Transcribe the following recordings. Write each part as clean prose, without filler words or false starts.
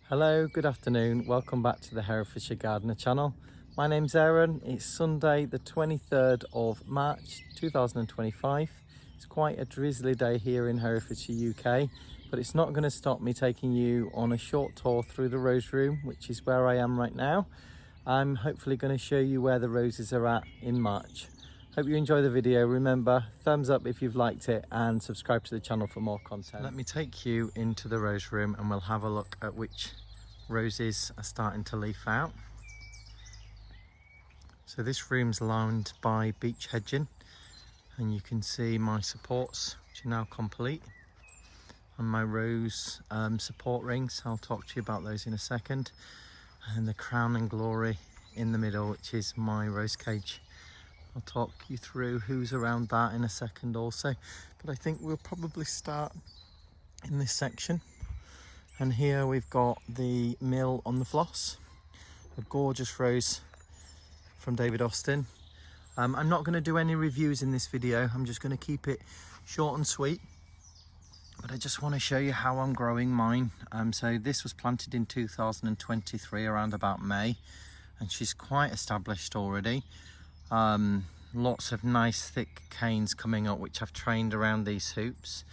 Hello, good afternoon. Welcome back to the Herefordshire Gardener channel. My name's Aaron. It's Sunday the 23rd of March 2025. It's quite a drizzly day here in Herefordshire, UK, but it's not going to stop me taking you on a short tour through the rose room, which is where I am right now. I'm hopefully going to show you where the roses are at in March. Hope you enjoy the video. Remember, thumbs up if you've liked it and subscribe to the channel for more content. Let me take you into the rose room and we'll have a look at which roses are starting to leaf out. So this room's lined by beech hedging, and you can see my supports, which are now complete, and my rose support rings. I'll talk to you about those in a second, and the crown and glory in the middle, which is my rose cage. I'll talk you through who's around that in a second also, but I think we'll probably start in this section. And here we've got the Mill on the Floss, a gorgeous rose from David Austin. I'm not going to do any reviews in this video, I'm just going to keep it short and sweet, but I just want to show you how I'm growing mine. So this was planted in 2023 around about May, and she's quite established already. Lots of nice thick canes coming up, which I've trained around these hoops.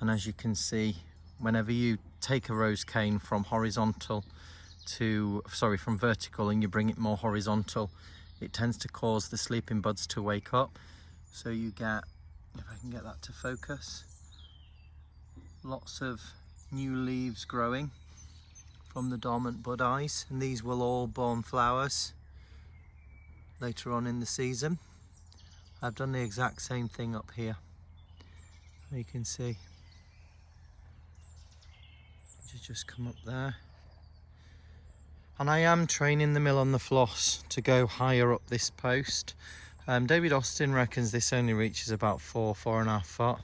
And as you can see, whenever you take a rose cane from vertical and you bring it more horizontal, it tends to cause the sleeping buds to wake up. So you get, if I can get that to focus, lots of new leaves growing from the dormant bud eyes, and these will all born flowers later on in the season. I've done the exact same thing up here. You can see just come up there, and I am training the Mill on the Floss to go higher up this post. David Austin reckons this only reaches about 4.5 foot,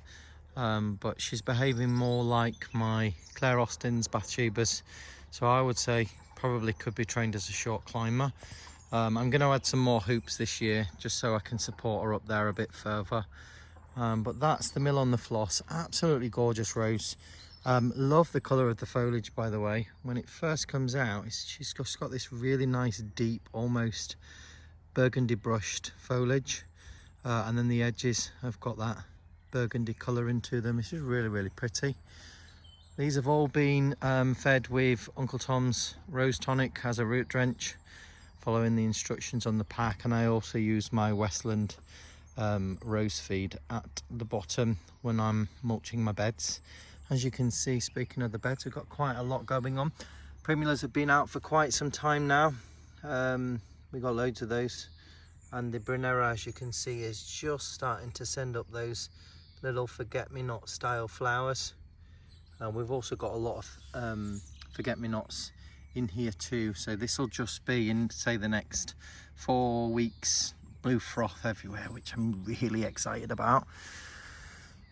but she's behaving more like my Claire Austin's Bathshebas, so I would say probably could be trained as a short climber. I'm going to add some more hoops this year just so I can support her up there a bit further, but that's the Mill on the Floss. Absolutely gorgeous rose. Love the colour of the foliage, by the way. When it first comes out, she's just got this really nice deep, almost burgundy brushed foliage, and then the edges have got that burgundy colour into them. This is really pretty. These have all been fed with Uncle Tom's Rose Tonic as a root drench, following the instructions on the pack, and I also use my Westland rose feed at the bottom when I'm mulching my beds. As you can see, speaking of the beds, we've got quite a lot going on. Primulas have been out for quite some time now. We've got loads of those. And the Brunera, as you can see, is just starting to send up those little forget-me-not style flowers. We've also got a lot of forget-me-nots in here too. So this will just be in, say, the next 4 weeks, blue froth everywhere, which I'm really excited about.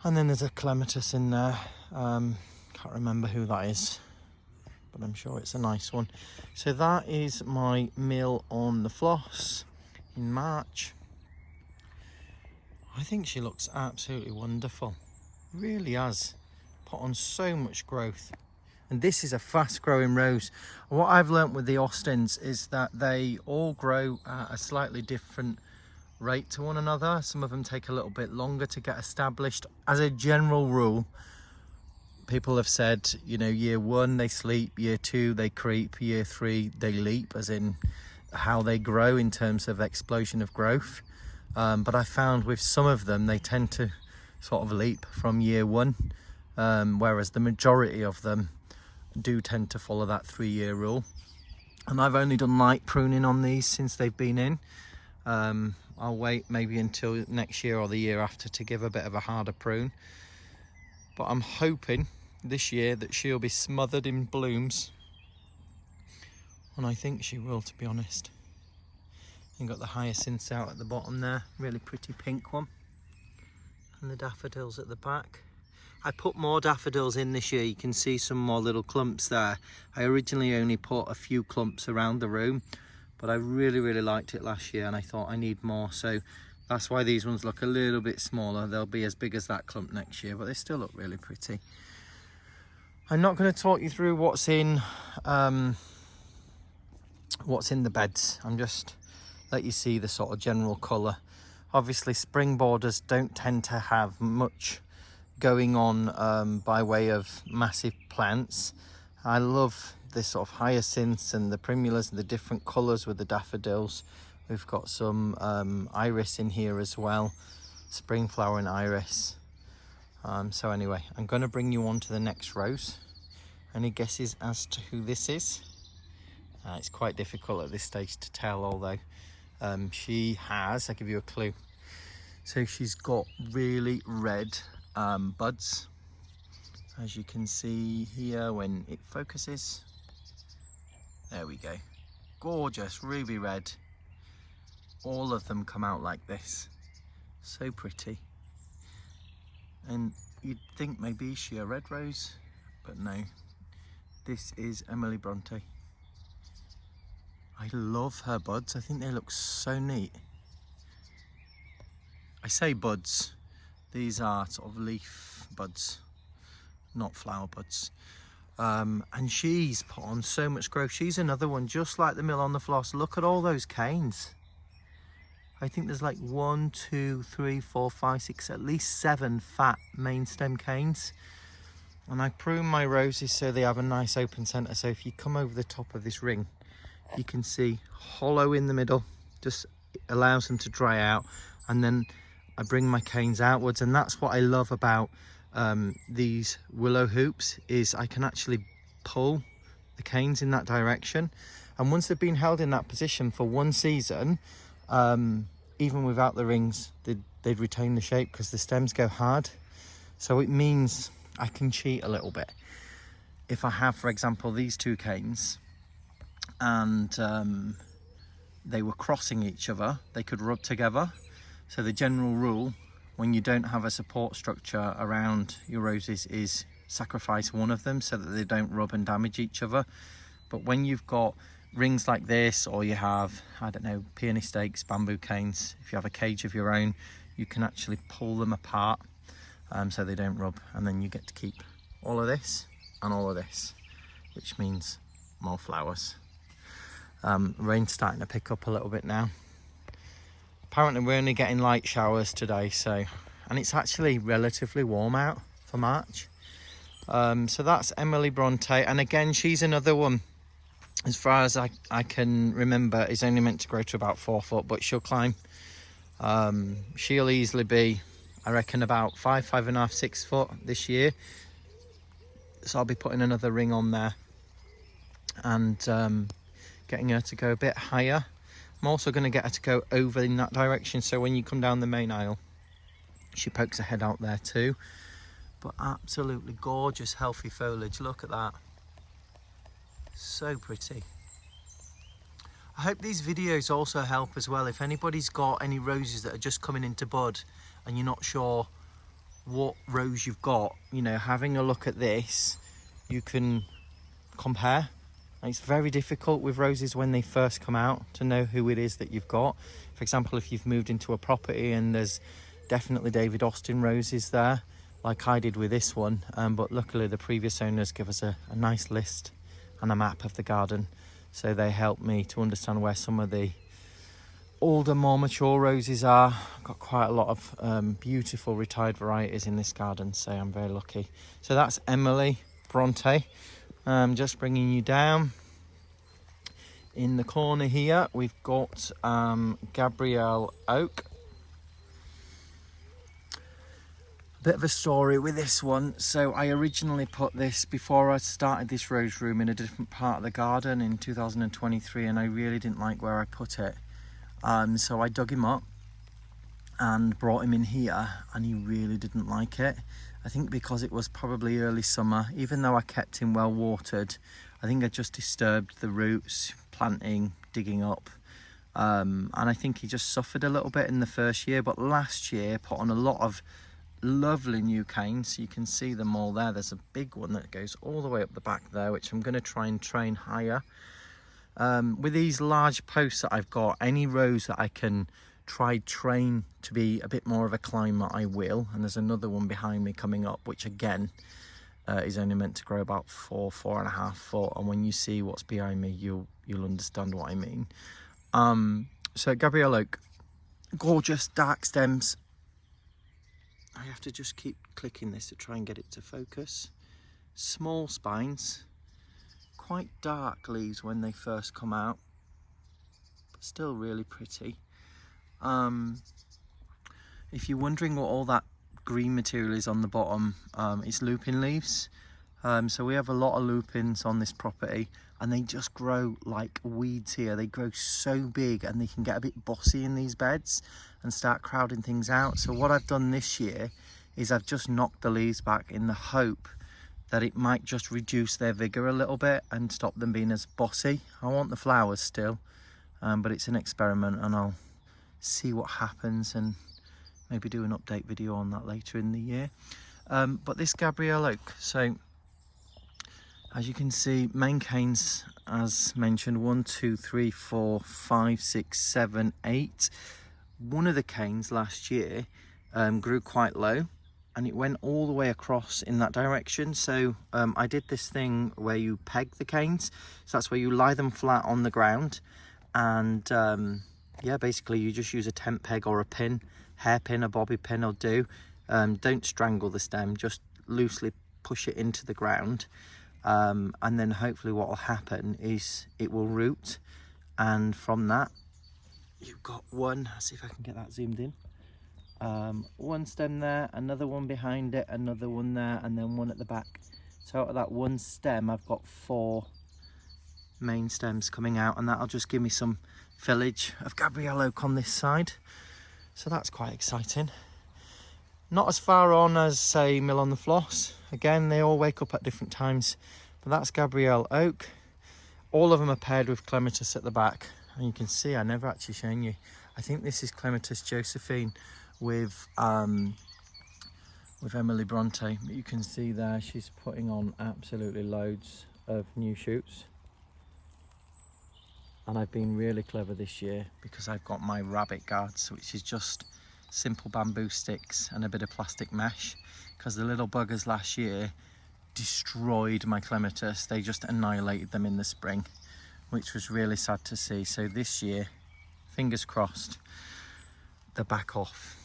And then there's a clematis in there. Can't remember who that is, but I'm sure it's a nice one. So that is my Mill on the Floss in March. I think she looks absolutely wonderful. Really has put on so much growth. And this is a fast growing rose. What I've learnt with the Austins is that they all grow at a slightly different rate to one another. Some of them take a little bit longer to get established. As a general rule, people have said, you know, year 1 they sleep, year 2 they creep, year 3 they leap, as in how they grow in terms of explosion of growth. But I found with some of them they tend to sort of leap from year 1, whereas the majority of them do tend to follow that 3-year rule. And I've only done light pruning on these since they've been in. I'll wait maybe until next year or the year after to give a bit of a harder prune, but I'm hoping this year that she'll be smothered in blooms, and I think she will, to be honest. You've got the hyacinths out at the bottom there, really pretty pink one, and the daffodils at the back. I put more daffodils in this year. You can see some more little clumps there. I originally only put a few clumps around the room, but I really liked it last year and I thought I need more, so that's why these ones look a little bit smaller. They'll be as big as that clump next year, but they still look really pretty. I'm not going to talk you through what's in what's in the beds. I'm just let you see the sort of general colour. Obviously spring borders don't tend to have much going on by way of massive plants. I love this sort of hyacinths and the primulas and the different colours with the daffodils. We've got some iris in here as well, spring flower and iris. So anyway, I'm going to bring you on to the next rose. Any guesses as to who this is? It's quite difficult at this stage to tell, although she has, I'll give you a clue. So she's got really red buds, as you can see here when it focuses. There we go. Gorgeous, ruby red. All of them come out like this. So pretty. And you'd think maybe she a red rose, but no. This is Emily Bronte. I love her buds. I think they look so neat. I say buds. These are sort of leaf buds, not flower buds. And she's put on so much growth. She's another one, just like the Mill on the Floss. Look at all those canes. I think there's like 1, 2, 3, 4, 5, 6, at least 7 fat main stem canes. And I prune my roses so they have a nice open centre. So if you come over the top of this ring, you can see hollow in the middle, just allows them to dry out. And then I bring my canes outwards, and that's what I love about these willow hoops, is I can actually pull the canes in that direction. And once they've been held in that position for one season, even without the rings, they'd retain the shape because the stems go hard. So it means I can cheat a little bit. If I have, for example, these two canes and they were crossing each other, they could rub together. So the general rule when you don't have a support structure around your roses is sacrifice one of them so that they don't rub and damage each other. But when you've got rings like this, or you have, I don't know, peony stakes, bamboo canes, if you have a cage of your own, you can actually pull them apart so they don't rub, and then you get to keep all of this and all of this, which means more flowers. Rain's starting to pick up a little bit now. Apparently we're only getting light showers today, so, and it's actually relatively warm out for March. So that's Emily Bronte, and again, she's another one, as far as I can remember, is only meant to grow to about 4 foot, but she'll climb. She'll easily be, I reckon, about 5, 5.5, 6 foot this year. So I'll be putting another ring on there and getting her to go a bit higher. I'm also going to get her to go over in that direction, so when you come down the main aisle, she pokes her head out there too. But absolutely gorgeous, healthy foliage. Look at that. So pretty. I hope these videos also help as well. If anybody's got any roses that are just coming into bud and you're not sure what rose you've got, you know, having a look at this, you can compare. It's very difficult with roses when they first come out to know who it is that you've got. For example, if you've moved into a property and there's definitely David Austin roses there, like I did with this one, but luckily the previous owners give us a nice list and a map of the garden, so they helped me to understand where some of the older, more mature roses are. I've got quite a lot of beautiful retired varieties in this garden, so I'm very lucky. So that's Emily Bronte. Just bringing you down. In the corner here, we've got Gabrielle Oak. A bit of a story with this one. So I originally put this, before I started this rose room, in a different part of the garden in 2023, and I really didn't like where I put it. So I dug him up and brought him in here, and he really didn't like it. I think because it was probably early summer, even though I kept him well watered, I think I just disturbed the roots, planting, digging up. And I think he just suffered a little bit in the first year, but last year put on a lot of lovely new canes. You can see them all there. There's a big one that goes all the way up the back there, which I'm going to try and train higher. With these large posts that I've got, any rose that I can train to be a bit more of a climber, I will. And there's another one behind me coming up, which again, is only meant to grow about 4.5 foot, and when you see what's behind me, you'll understand what I mean. So Gabrielle Oak, gorgeous dark stems. I have to just keep clicking this to try and get it to focus. Small spines, quite dark leaves when they first come out, but still really pretty. If you're wondering what all that green material is on the bottom, it's lupin leaves. So we have a lot of lupins on this property, and they just grow like weeds here. They grow so big and they can get a bit bossy in these beds and start crowding things out. So what I've done this year is I've just knocked the leaves back in the hope that it might just reduce their vigor a little bit and stop them being as bossy. I want the flowers still, but it's an experiment, and I'll see what happens and maybe do an update video on that later in the year. But this Gabrielle Oak, so as you can see, main canes, as mentioned, 1, 2, 3, 4, 5, 6, 7, 8. One of the canes last year grew quite low, and it went all the way across in that direction. So I did this thing where you peg the canes. So that's where you lie them flat on the ground, and yeah, basically you just use a tent peg or a pin, hairpin, a bobby pin will do. Don't strangle the stem, just loosely push it into the ground. And then hopefully what will happen is it will root, and from that you've got one, let's see if I can get that zoomed in, one stem there, another one behind it, another one there, and then one at the back. So out of that one stem I've got 4 main stems coming out, and that'll just give me some foliage of Gabrielle Oak on this side. So that's quite exciting. Not as far on as, say, Mill on the Floss. Again, they all wake up at different times. But that's Gabrielle Oak. All of them are paired with Clematis at the back. And you can see, I never actually shown you. I think this is Clematis Josephine with Emily Bronte. But you can see there, she's putting on absolutely loads of new shoots. And I've been really clever this year because I've got my rabbit guards, which is just simple bamboo sticks and a bit of plastic mesh, because the little buggers last year destroyed my Clematis. They just annihilated them in the spring, which was really sad to see. So this year, fingers crossed, they're back off,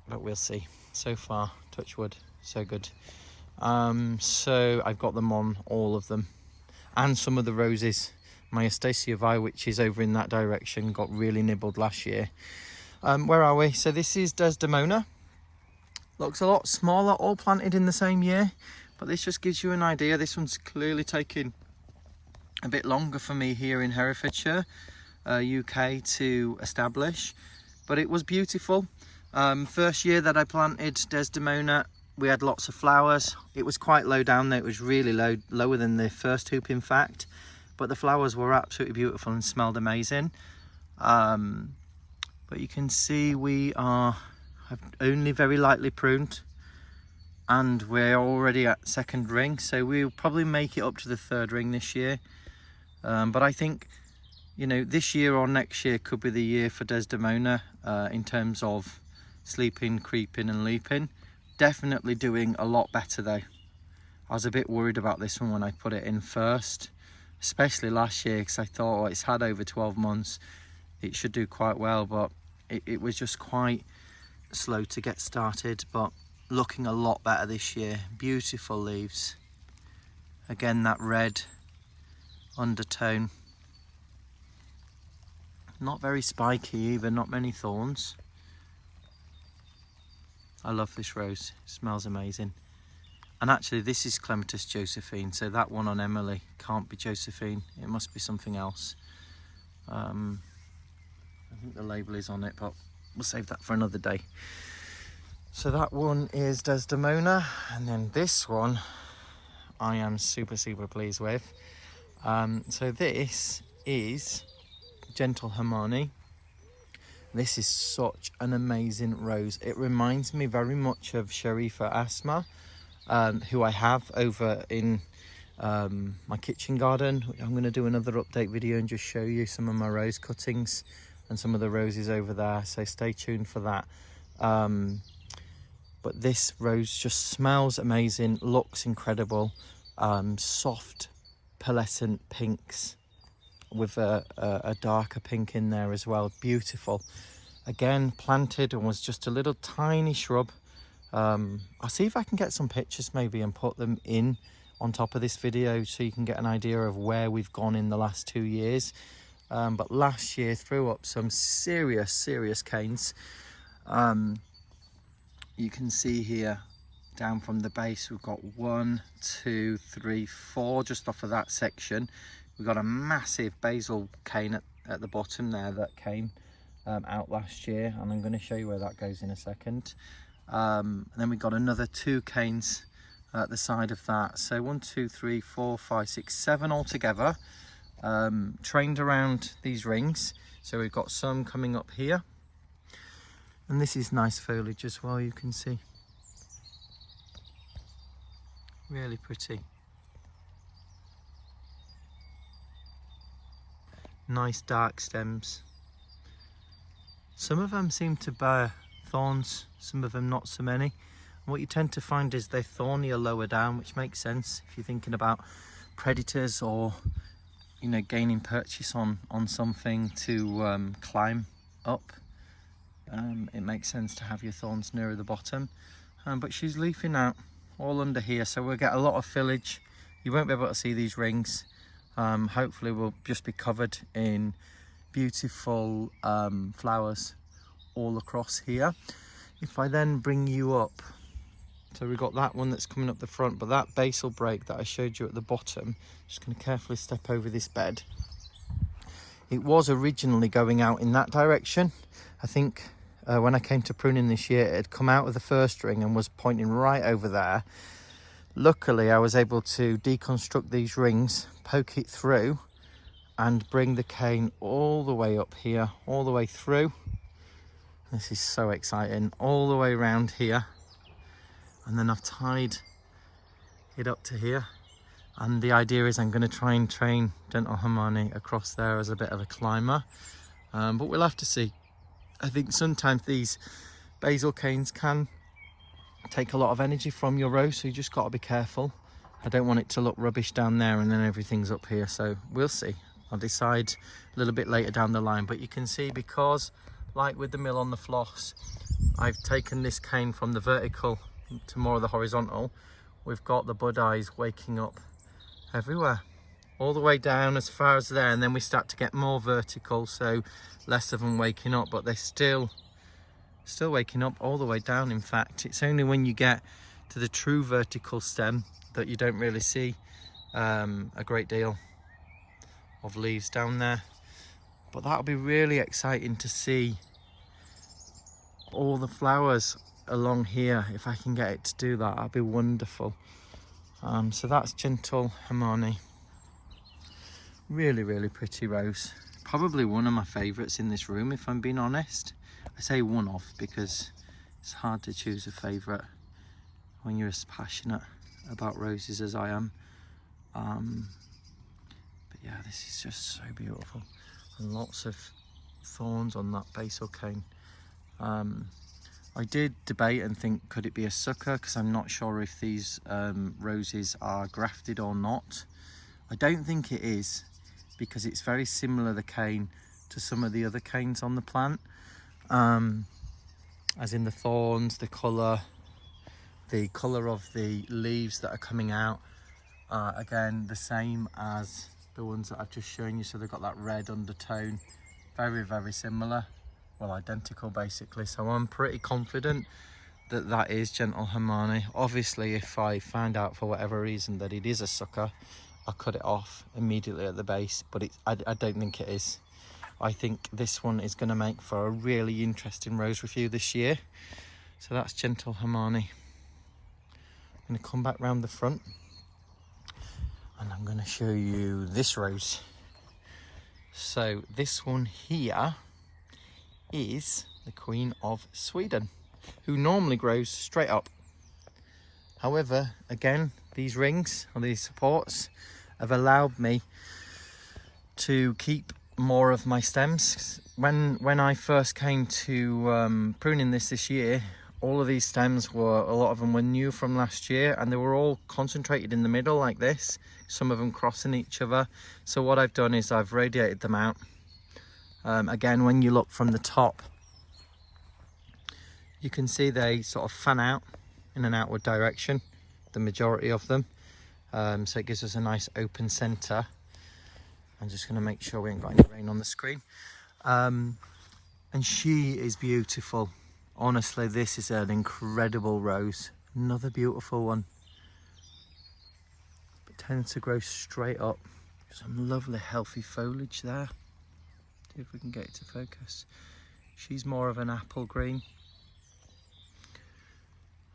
but we'll see. So far, touch wood, so good. So I've got them on, all of them, and some of the roses. My Astacia Vi, which is over in that direction, got really nibbled last year. Where are we? So this is Desdemona. Looks a lot smaller, all planted in the same year, but this just gives you an idea. This one's clearly taking a bit longer for me here in Herefordshire, UK, to establish, but it was beautiful. First year that I planted Desdemona, we had lots of flowers. It was quite low down there. It was really low, lower than the first hoop, in fact, but the flowers were absolutely beautiful and smelled amazing. But you can see we have only very lightly pruned, and we're already at 2nd ring, so we'll probably make it up to the 3rd ring this year. But I think, you know, this year or next year could be the year for Desdemona in terms of sleeping, creeping and leaping. Definitely doing a lot better though. I was a bit worried about this one when I put it in first, especially last year, because I thought, oh, it's had over 12 months, it should do quite well, but it was just quite slow to get started, but looking a lot better this year. Beautiful leaves. Again, that red undertone. Not very spiky either, not many thorns. I love this rose, it smells amazing. And actually this is Clematis Josephine, so that one on Emily can't be Josephine, it must be something else. I think the label is on it, but we'll save that for another day. So that one is Desdemona, and then this one I am super pleased with. So this is Gentle Hermione. This is such an amazing rose. It reminds me very much of Sharifa Asma, who I have over in my kitchen garden. I'm going to do another update video and just show you some of my rose cuttings. and some of the roses over there, so stay tuned for that. But this is Gentle Hermione. This is such an amazing rose. It reminds me very much of Sharifa Asma, who I have over in my kitchen garden. I'm going to do another update video and just show you some of my rose cuttings and some of the roses over there, so stay tuned for that. But this is Gentle Hermione. This is such an amazing rose. It reminds me very much of Sharifa Asma, who I have over in my kitchen garden. I'm going to do another update video and just show you some of my rose cuttings and some of the roses over there, so stay tuned for that. But this rose just smells amazing, looks incredible. Soft pearlescent pinks with a darker pink in there as well. Beautiful. Again, planted and was just a little tiny shrub. I'll see if I can get some pictures maybe and put them in on top of this video so you can get an idea of where we've gone in the last 2 years. But last year threw up some serious canes. You can see here down from the base we've got 1, 2, 3, 4 just off of that section. We've got a massive basil cane at the bottom there that came out last year, and I'm going to show you where that goes in a second. And then we've got another 2 canes at the side of that. So 1, 2, 3, 4, 5, 6, 7 altogether, trained around these rings. So we've got some coming up here, and this is nice foliage as well, you can see. Really pretty. Nice dark stems. Some of them seem to bear thorns, some of them not so many. And what you tend to find is they're thornier lower down, which makes sense if you're thinking about predators or, you know, gaining purchase on something to climb up. It makes sense to have your thorns nearer the bottom. But she's leafing out all under here, so we'll get a lot of foliage. You won't be able to see these rings. Hopefully we'll just be covered in beautiful flowers all across here. If I then bring you up, so we've got that one that's coming up the front, but that basal break that I showed you at the bottom, just going to carefully step over this bed. It was originally going out in that direction. I think when I came to pruning this year, it had come out of the first ring and was pointing right over there. Luckily, I was able to deconstruct these rings, poke it through, and bring the cane all the way up here, all the way through. This is so exciting, all the way around here. And then I've tied it up to here. And the idea is I'm going to try and train Gentle Hermione across there as a bit of a climber. But we'll have to see. I think sometimes these basil canes can take a lot of energy from your rose, so you just got to be careful. I don't want it to look rubbish down there and then everything's up here, so we'll see. I'll decide a little bit later down the line. But you can see, because like with the mill on the floss, I've taken this cane from the vertical to more of the horizontal. We've got the bud eyes waking up everywhere, all the way down as far as there, and then we start to get more vertical, so less of them waking up, but they're still waking up all the way down. In fact, it's only when you get to the true vertical stem that you don't really see a great deal of leaves down there. But that'll be really exciting to see all the flowers along here. If I can get it to do that, that'll be wonderful. So that's Gentle Hermione. Really pretty rose. Probably one of my favourites in this room, if I'm being honest. I say one of because it's hard to choose a favourite when you're as passionate about roses as I am. But yeah, this is just so beautiful, and lots of thorns on that basal cane. I did debate and think, could it be a sucker, because I'm not sure if these roses are grafted or not. I don't think it is, because it's very similar, the cane, to some of the other canes on the plant. As in the thorns, the colour of the leaves that are coming out. Again, the same as the ones that I've just shown you, so they've got that red undertone. Very similar, well, identical basically. So I'm pretty confident that that is Gentle Hermione. Obviously, if I find out for whatever reason that it is a sucker, I'll cut it off immediately at the base, but I don't think it is. I think this one is going to make for a really interesting rose review this year. So that's Gentle Hermione. I'm going to come back round the front and I'm going to show you this rose. So this one here is the Queen of Sweden, who normally grows straight up. However, again, these rings or these supports have allowed me to keep more of my stems. When I first came to pruning this year, all of these stems were, a lot of them were new from last year, and they were all concentrated in the middle like this, some of them crossing each other. So what I've done is I've radiated them out. Again, when you look from the top, you can see they sort of fan out in an outward direction, the majority of them. So it gives us a nice open center. I'm just going to make sure we ain't got any rain on the screen. And she is beautiful. Honestly, this is an incredible rose. Another beautiful one. It tends to grow straight up. Some lovely healthy foliage there. See if we can get it to focus. She's more of an apple green.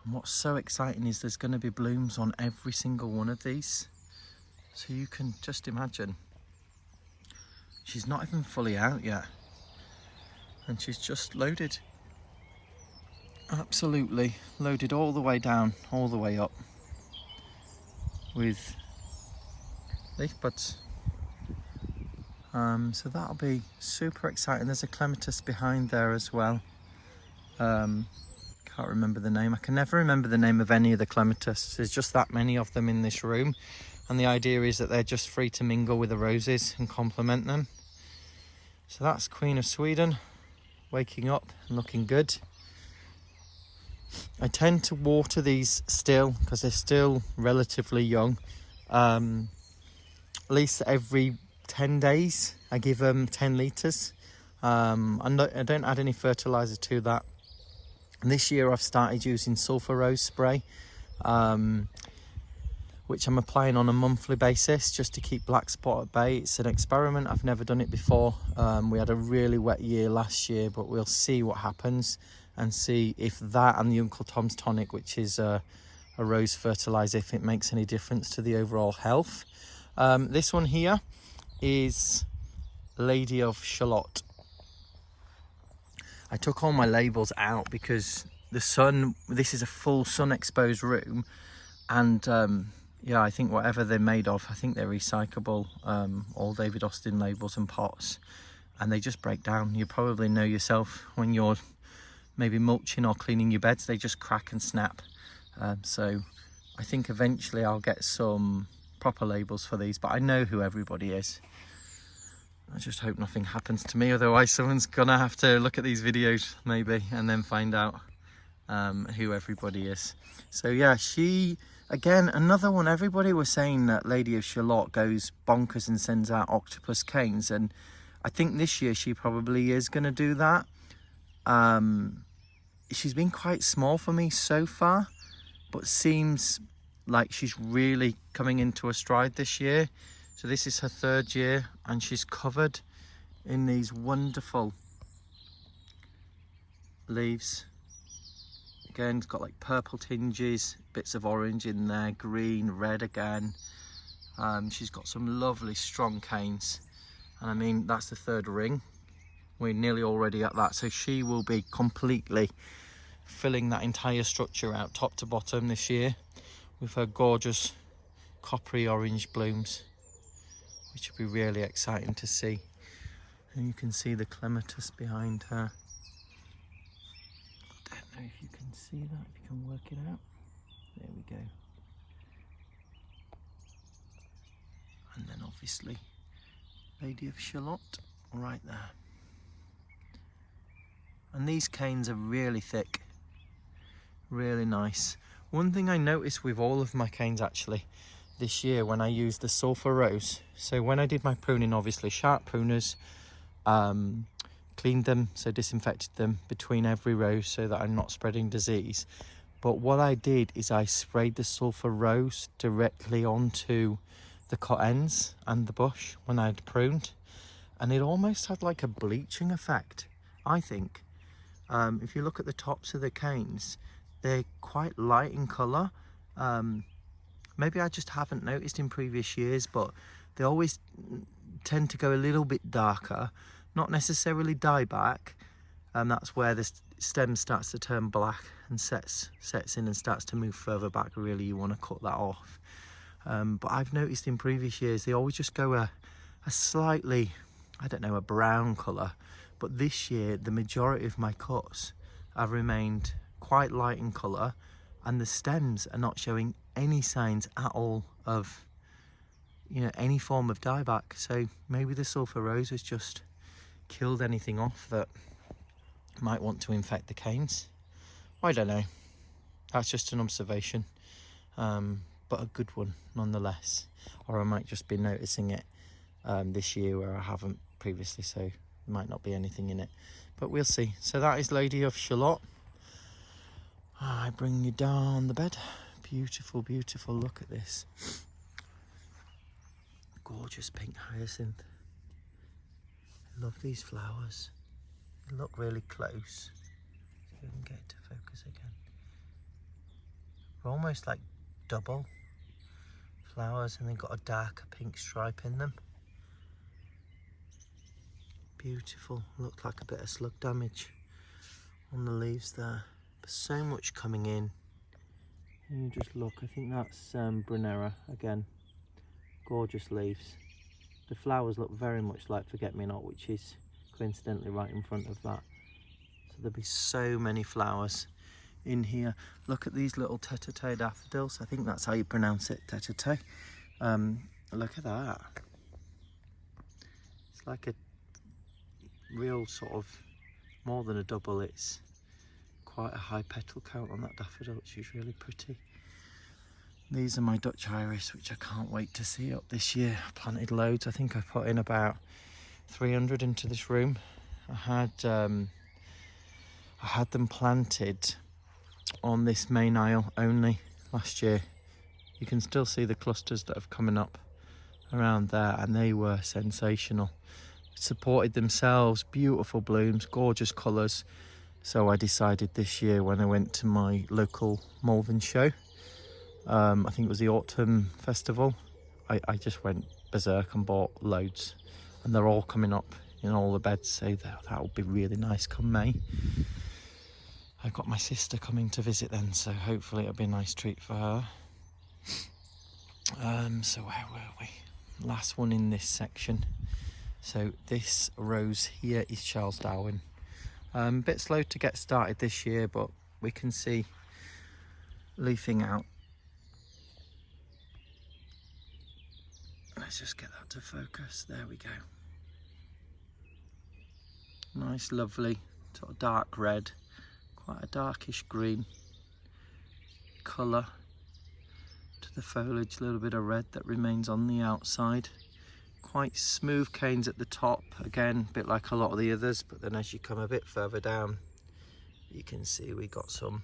And what's so exciting is there's going to be blooms on every single one of these. So you can just imagine. She's not even fully out yet. And she's just loaded. Absolutely loaded all the way down, all the way up with leaf buds. So that'll be super exciting. There's a clematis behind there as well. Can't remember the name. I can never remember the name of any of the clematis. There's just that many of them in this room, and the idea is that they're just free to mingle with the roses and complement them. So that's Queen of Sweden waking up and looking good. I tend to water these still because they're still relatively young. At least every 10 days I give them 10 litres. I don't add any fertiliser to that. And this year I've started using sulphur rose spray, which I'm applying on a monthly basis just to keep black spot at bay. It's an experiment, I've never done it before. We had a really wet year last year, but we'll see what happens and see if that and the Uncle Tom's Tonic, which is a rose fertiliser, if it makes any difference to the overall health. This one here is Lady of Shalott. I took all my labels out because the sun, this is a full sun exposed room, and yeah, I think whatever they're made of, I think they're recyclable, all David Austin labels and pots, and they just break down. You probably know yourself when you're maybe mulching or cleaning your beds, they just crack and snap. So I think eventually I'll get some proper labels for these, but I know who everybody is. I just hope nothing happens to me, otherwise someone's gonna have to look at these videos maybe and then find out who everybody is. So yeah, she, again, another one. Everybody was saying that Lady of Shalott goes bonkers and sends out octopus canes, and I think this year she probably is going to do that. She's been quite small for me so far, but seems like she's really coming into her stride this year. So this is her 3rd year, and she's covered in these wonderful leaves. Again, it's got like purple tinges, bits of orange in there, green, red again. She's got some lovely strong canes, and I mean, that's the 3rd ring. We're nearly already at that, so she will be completely filling that entire structure out top to bottom this year with her gorgeous coppery orange blooms, which will be really exciting to see. And you can see the clematis behind her. I don't know if you can see that, if you can work it out. There we go. And then obviously Lady of Shalott right there. And these canes are really thick, really nice. One thing I noticed with all of my canes actually this year when I used the sulphur rose, so when I did my pruning, obviously sharp pruners, cleaned them, so disinfected them between every row so that I'm not spreading disease. But what I did is I sprayed the sulphur rose directly onto the cut ends and the bush when I'd pruned, and it almost had like a bleaching effect, I think. If you look at the tops of the canes, they're quite light in colour. Maybe I just haven't noticed in previous years, but they always tend to go a little bit darker, not necessarily die back, and that's where the stem starts to turn black and sets in and starts to move further back. Really, you want to cut that off. But I've noticed in previous years they always just go a slightly, I don't know, a brown colour. But this year the majority of my cuts have remained quite light in colour, and the stems are not showing any signs at all of, you know, any form of dieback. So maybe the sulphur rose has just killed anything off that might want to infect the canes. I don't know. That's just an observation, but a good one nonetheless. Or I might just be noticing it this year where I haven't previously, so there might not be anything in it, but we'll see. So that is Lady of Shalott. I bring you down the bed. Beautiful, beautiful. Look at this. Gorgeous pink hyacinth. I love these flowers. They look really close. See if we can get it to focus again. They're almost like double flowers, and they've got a darker pink stripe in them. Beautiful. Looked like a bit of slug damage on the leaves there. But so much coming in. And you just look, I think that's Brunnera again. Gorgeous leaves. The flowers look very much like forget-me-not, which is coincidentally right in front of that. So there'll be so many flowers in here. Look at these little tete-a-tete daffodils. I think that's how you pronounce it, tete-a-tete. Look at that. It's like a real sort of, more than a double, it's quite a high petal count on that daffodil, which is really pretty. These are my Dutch iris, which I can't wait to see up this year. I planted loads. I think I put in about 300 into this room. I had them planted on this main aisle only last year. You can still see the clusters that have coming up around there, and they were sensational. Supported themselves, beautiful blooms, gorgeous colours. So I decided this year, when I went to my local Malvern show, I think it was the Autumn Festival, I just went berserk and bought loads, and they're all coming up in all the beds, so that will be really nice come May. I've got my sister coming to visit then, so hopefully it'll be a nice treat for her. So where were we? Last one in this section. So this rose here is Charles Darwin. A bit slow to get started this year, but we can see leafing out. Let's just get that to focus. There we go. Nice, lovely, sort of dark red, quite a darkish green colour to the foliage. A little bit of red that remains on the outside. Quite smooth canes at the top, again a bit like a lot of the others, but then as you come a bit further down you can see we got some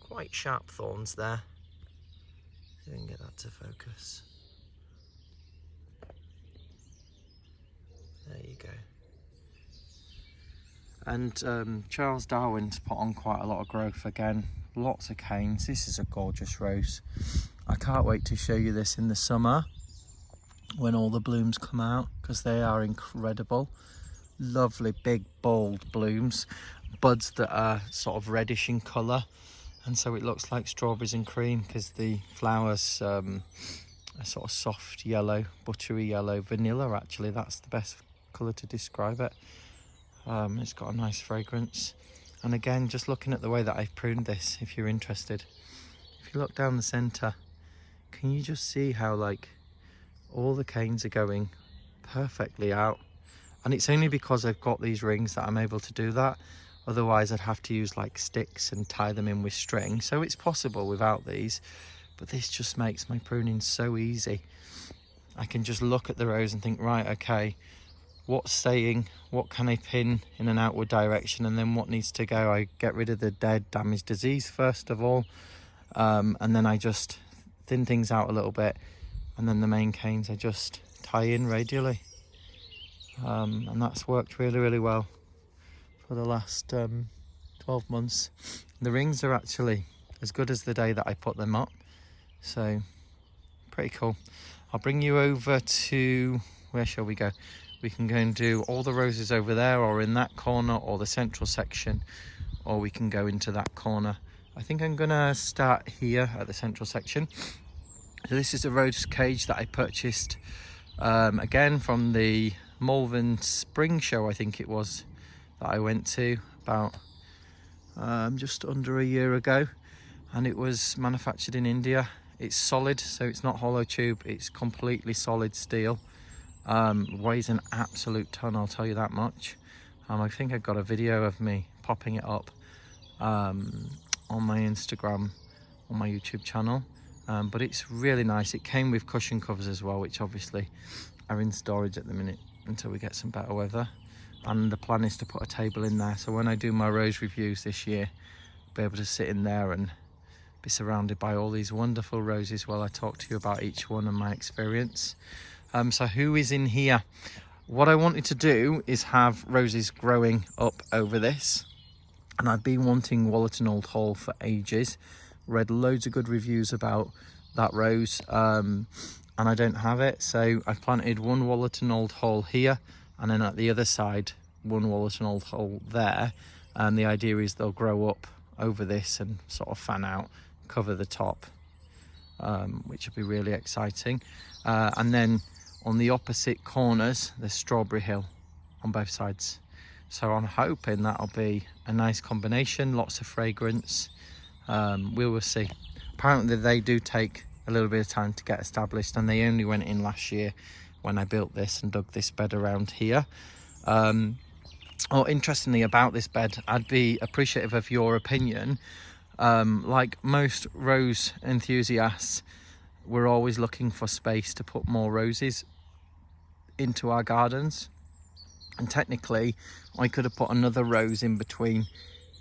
quite sharp thorns there. So you can get that to focus. There you go. And Charles Darwin's put on quite a lot of growth again, lots of canes. This is a gorgeous rose. I can't wait to show you this in the summer when all the blooms come out, because they are incredible. Lovely big bold blooms, buds that are sort of reddish in colour, and so it looks like strawberries and cream because the flowers are sort of soft yellow, buttery yellow, vanilla actually, that's the best colour to describe it. It's got a nice fragrance, and again just looking at the way that I've pruned this, if you're interested, if you look down the centre, can you just see how like all the canes are going perfectly out? And it's only because I've got these rings that I'm able to do that. Otherwise I'd have to use like sticks and tie them in with string. So it's possible without these, but this just makes my pruning so easy. I can just look at the rose and think, right, okay, what's staying, what can I pin in an outward direction, and then what needs to go. I get rid of the dead, damaged, disease first of all, and then I just thin things out a little bit, and then the main canes I just tie in radially, and that's worked really, really well for the last 12 months. The rings are actually as good as the day that I put them up, so pretty cool. I'll bring you over to, where shall we go? We can go and do all the roses over there, or in that corner, or the central section, or we can go into that corner. I think I'm gonna start here at the central section. So this is a rose cage that I purchased again from the Malvern Spring Show, I think it was, that I went to about just under a year ago, and it was manufactured in India. It's solid, so it's not hollow tube, it's completely solid steel. Weighs an absolute ton, I'll tell you that much. I think I got a video of me popping it up on my Instagram, on my YouTube channel. But it's really nice. It came with cushion covers as well, which obviously are in storage at the minute until we get some better weather. And the plan is to put a table in there, so when I do my rose reviews this year, I'll be able to sit in there and be surrounded by all these wonderful roses while I talk to you about each one and my experience. So who is in here? What I wanted to do is have roses growing up over this, and I've been wanting Wollerton Old Hall for ages. Read loads of good reviews about that rose, and I don't have it, so I've planted one Wollerton Old Hall here, and then at the other side one Wollerton Old Hall there, and the idea is they'll grow up over this and sort of fan out, cover the top, which will be really exciting. And then on the opposite corners there's Strawberry Hill on both sides, so I'm hoping that'll be a nice combination, lots of fragrance. We will see. Apparently they do take a little bit of time to get established, and they only went in last year when I built this and dug this bed around here. Interestingly about this bed, I'd be appreciative of your opinion. Like most rose enthusiasts, we're always looking for space to put more roses into our gardens, and technically I could have put another rose in between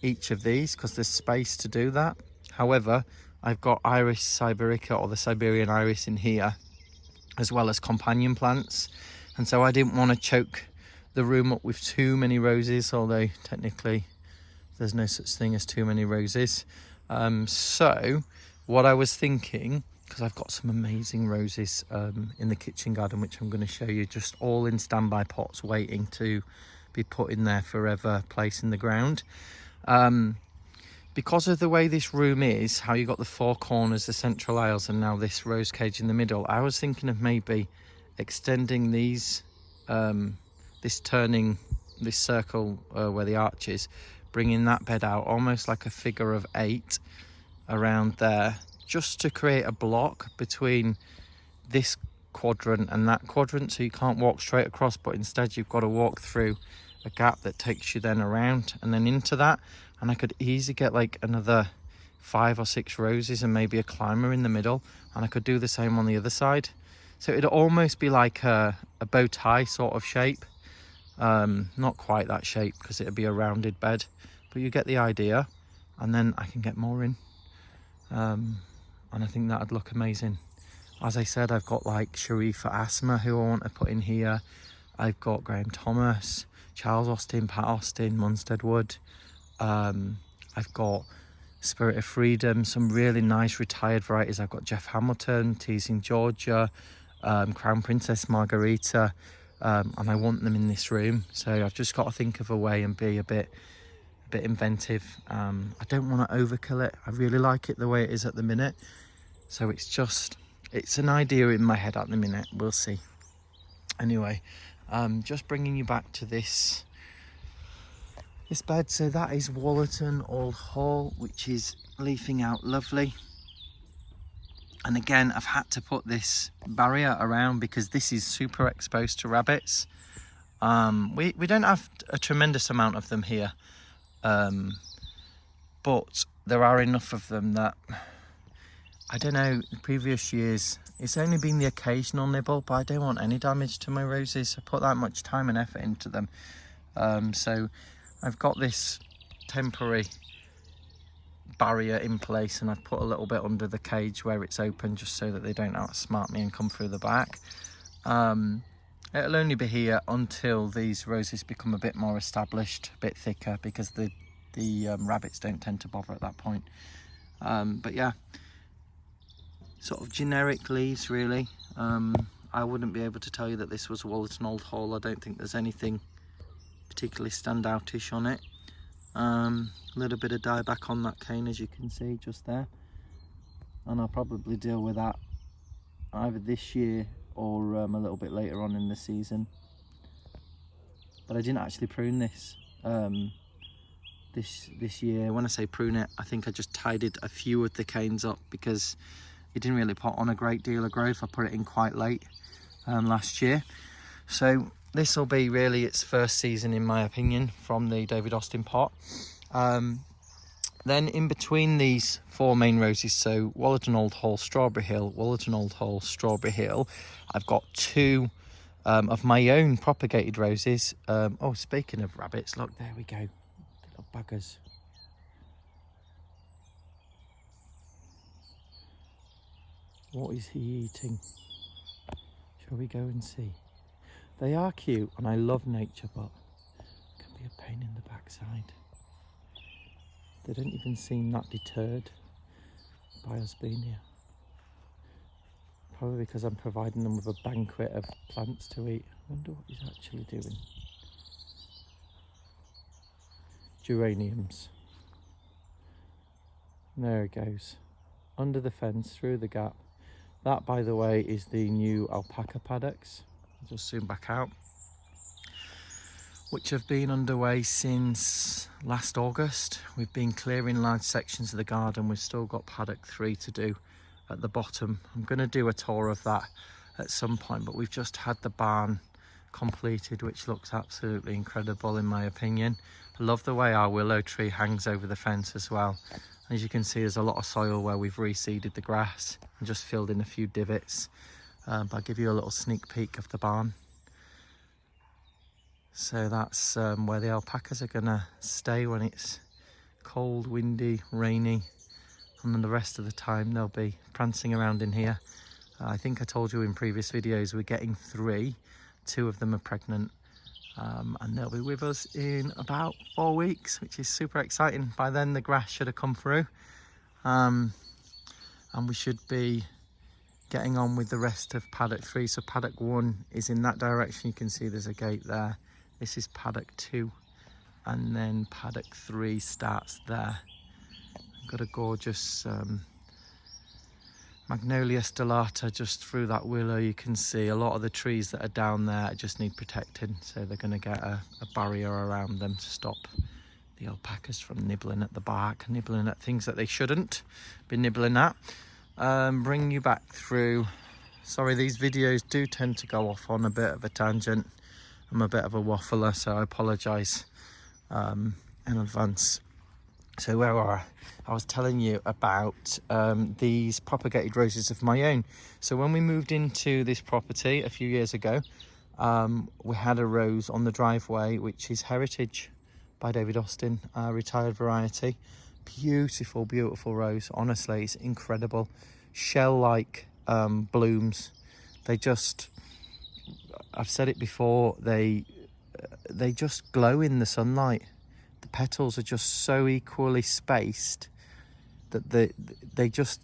each of these because there's space to do that. However, I've got Iris siberica, or the Siberian iris, in here, as well as companion plants, and so I didn't want to choke the room up with too many roses, although technically there's no such thing as too many roses. So what I was thinking, because I've got some amazing roses in the kitchen garden, which I'm going to show you, just all in standby pots waiting to be put in their forever place in the ground. Because of the way this room is, how you got the four corners, the central aisles, and now this rose cage in the middle, I was thinking of maybe extending these, this circle where the arch is, bringing that bed out almost like a figure of 8 around there, just to create a block between this quadrant and that quadrant, so you can't walk straight across, but instead you've got to walk through a gap that takes you then around and then into that. And I could easily get like another 5 or 6 roses and maybe a climber in the middle, and I could do the same on the other side. So it'd almost be like a bow tie sort of shape. Not quite that shape because it'd be a rounded bed, but you get the idea. And then I can get more in, and I think that'd look amazing. As I said, I've got like Sharifa Asma, who I want to put in here. I've got Graham Thomas, Charles Austin, Pat Austin, Munstead Wood. I've got Spirit of Freedom, some really nice retired varieties. I've got Jeff Hamilton, Teasing Georgia, Crown Princess Margarita, and I want them in this room. So I've just got to think of a way and be a bit inventive. I don't want to overkill it. I really like it the way it is at the minute. So it's an idea in my head at the minute. We'll see. Anyway, just bringing you back to this bed. So that is Wollerton Old Hall, which is leafing out lovely. And again, I've had to put this barrier around because this is super exposed to rabbits. We don't have a tremendous amount of them here, but there are enough of them that, I don't know, the previous years it's only been the occasional nibble, but I don't want any damage to my roses. I put that much time and effort into them. So I've got this temporary barrier in place, and I've put a little bit under the cage where it's open, just so that they don't outsmart me and come through the back. It'll only be here until these roses become a bit more established, a bit thicker, because the rabbits don't tend to bother at that point. But yeah, sort of generic leaves really. I wouldn't be able to tell you that this was Wollerton Old Hall. I don't think there's anything particularly standoutish on it. A little bit of dieback on that cane, as you can see just there, and I'll probably deal with that either this year or a little bit later on in the season. But I didn't actually prune this this year. When I say prune it, I think I just tidied a few of the canes up because it didn't really put on a great deal of growth. I put it in quite late last year. So this will be really its first season, in my opinion, from the David Austin pot. Then in between these four main roses, so Wallerton Old Hall, Strawberry Hill, Wallerton Old Hall, Strawberry Hill, I've got two of my own propagated roses. Oh, speaking of rabbits, look, there we go, little buggers. What is he eating? Shall we go and see? They are cute and I love nature, but it can be a pain in the backside. They don't even seem that deterred by us being here. Probably because I'm providing them with a banquet of plants to eat. I wonder what he's actually doing. Geraniums. There it goes. Under the fence, through the gap. That, by the way, is the new alpaca paddocks. I'll just zoom back out. Which have been underway since last August. We've been clearing large sections of the garden. We've still got paddock 3 to do at the bottom. I'm going to do a tour of that at some point, but we've just had the barn completed, which looks absolutely incredible in my opinion. I love the way our willow tree hangs over the fence as well. As you can see, there's a lot of soil where we've reseeded the grass and just filled in a few divots. But I'll give you a little sneak peek of the barn. So that's where the alpacas are gonna stay when it's cold, windy, rainy, and then the rest of the time they'll be prancing around in here. I think I told you in previous videos we're getting 3. 2 of them are pregnant, and they'll be with us in about 4 weeks, which is super exciting. By then the grass should have come through, and we should be getting on with the rest of paddock 3. So paddock 1 is in that direction. You can see there's a gate there. This is paddock 2, and then paddock 3 starts there. I've got a gorgeous Magnolia stellata just through that willow. You can see a lot of the trees that are down there just need protecting, so they're going to get a barrier around them to stop the alpacas from nibbling at the bark, nibbling at things that they shouldn't be nibbling at. Bring you back through. Sorry, these videos do tend to go off on a bit of a tangent. I'm a bit of a waffler, so I apologise in advance. So where were I was telling you about these propagated roses of my own. So when we moved into this property a few years ago, we had a rose on the driveway, which is Heritage by David Austin, retired variety. Beautiful, beautiful rose. Honestly, it's incredible. Shell-like blooms. They just, I've said it before, they just glow in the sunlight. The petals are just so equally spaced that they just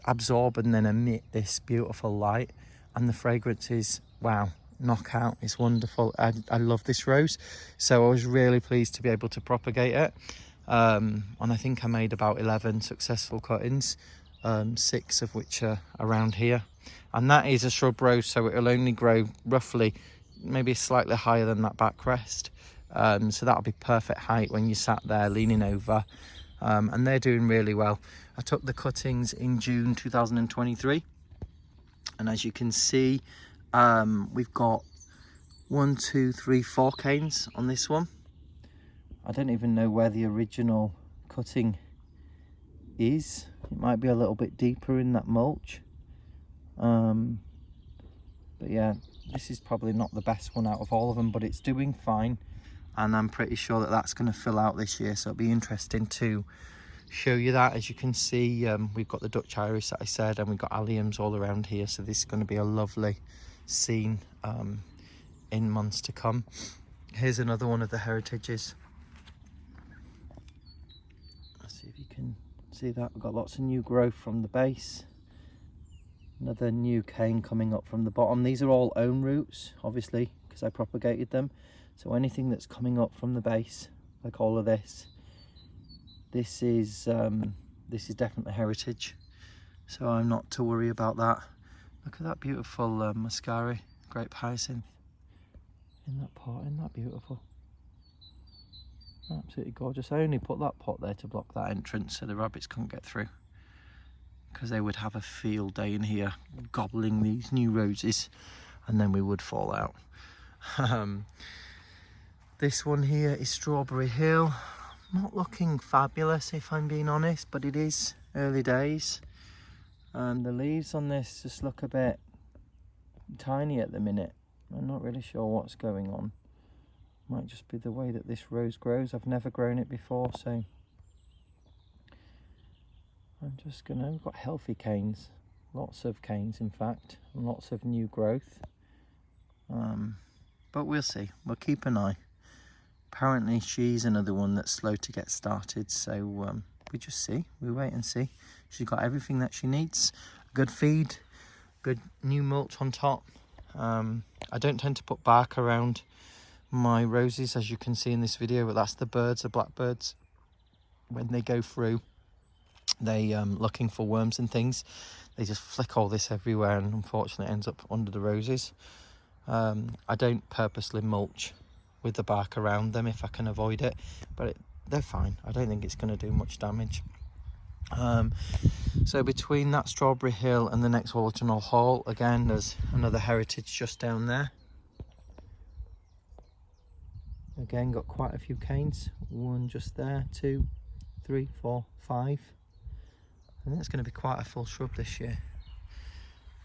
absorb and then emit this beautiful light, and the fragrance is, wow, knockout. It's wonderful. I love this rose, so I was really pleased to be able to propagate it, and I think I made about 11 successful cuttings, 6 of which are around here, and that is a shrub rose, so it will only grow roughly maybe slightly higher than that backrest. So that'll be perfect height when you sat there leaning over, and they're doing really well. I took the cuttings in June 2023, and as you can see, we've got 1, 2, 3, 4 canes on this one. I don't even know where the original cutting is. It might be a little bit deeper in that mulch, but yeah, this is probably not the best one out of all of them, but it's doing fine. And I'm pretty sure that that's going to fill out this year, so it'll be interesting to show you that. As you can see, we've got the Dutch Iris that I said, and we've got alliums all around here, so this is going to be a lovely scene in months to come. Here's another one of the Heritages. Let's see if you can see that. We've got lots of new growth from the base. Another new cane coming up from the bottom. These are all own roots, obviously, because I propagated them. So anything that's coming up from the base, like all of this, this is definitely Heritage. So I'm not to worry about that. Look at that beautiful Muscari, grape hyacinth in that pot. Isn't that beautiful? Absolutely gorgeous. I only put that pot there to block that entrance so the rabbits couldn't get through, because they would have a field day in here gobbling these new roses and then we would fall out. This one here is Strawberry Hill. Not looking fabulous if I'm being honest, but it is early days. And the leaves on this just look a bit tiny at the minute. I'm not really sure what's going on. Might just be the way that this rose grows. I've never grown it before, so I'm just gonna, we've got healthy canes, lots of canes in fact, and lots of new growth. But we'll see, we'll keep an eye. Apparently she's another one that's slow to get started, so we just see, we wait and see. She's got everything that she needs, good feed, good new mulch on top. I don't tend to put bark around my roses, as you can see in this video, but that's the birds, the blackbirds. When they go through, they looking for worms and things, they just flick all this everywhere, and unfortunately it ends up under the roses. I don't purposely mulch with the bark around them if I can avoid it, but they're fine. I don't think it's going to do much damage. So between that Strawberry Hill and the next Wallerton Hall, again there's another heritage just down there. Again, got quite a few canes, one just there, 2, 3, 4, 5. I think it's going to be quite a full shrub this year.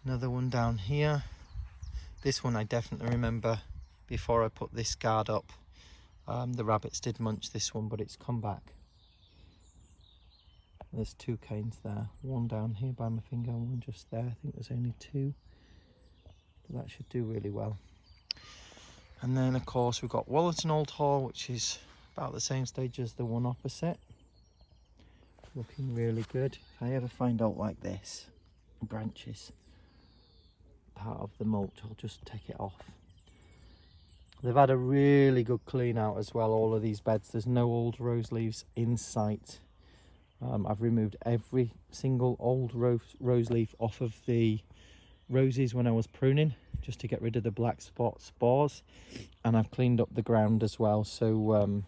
Another one down here. This one I definitely remember before I put this guard up. The rabbits did munch this one, but it's come back. There's 2 canes there, one down here by my finger and one just there. I think there's only 2, but that should do really well. And then of course we've got Wallerton Old Hall, which is about the same stage as the one opposite. Looking really good. If I ever find out like this, branches, part of the mulch, I'll just take it off. They've had a really good clean out as well, all of these beds. There's no old rose leaves in sight. I've removed every single old rose leaf off of the roses when I was pruning, just to get rid of the black spot spores, and I've cleaned up the ground as well. So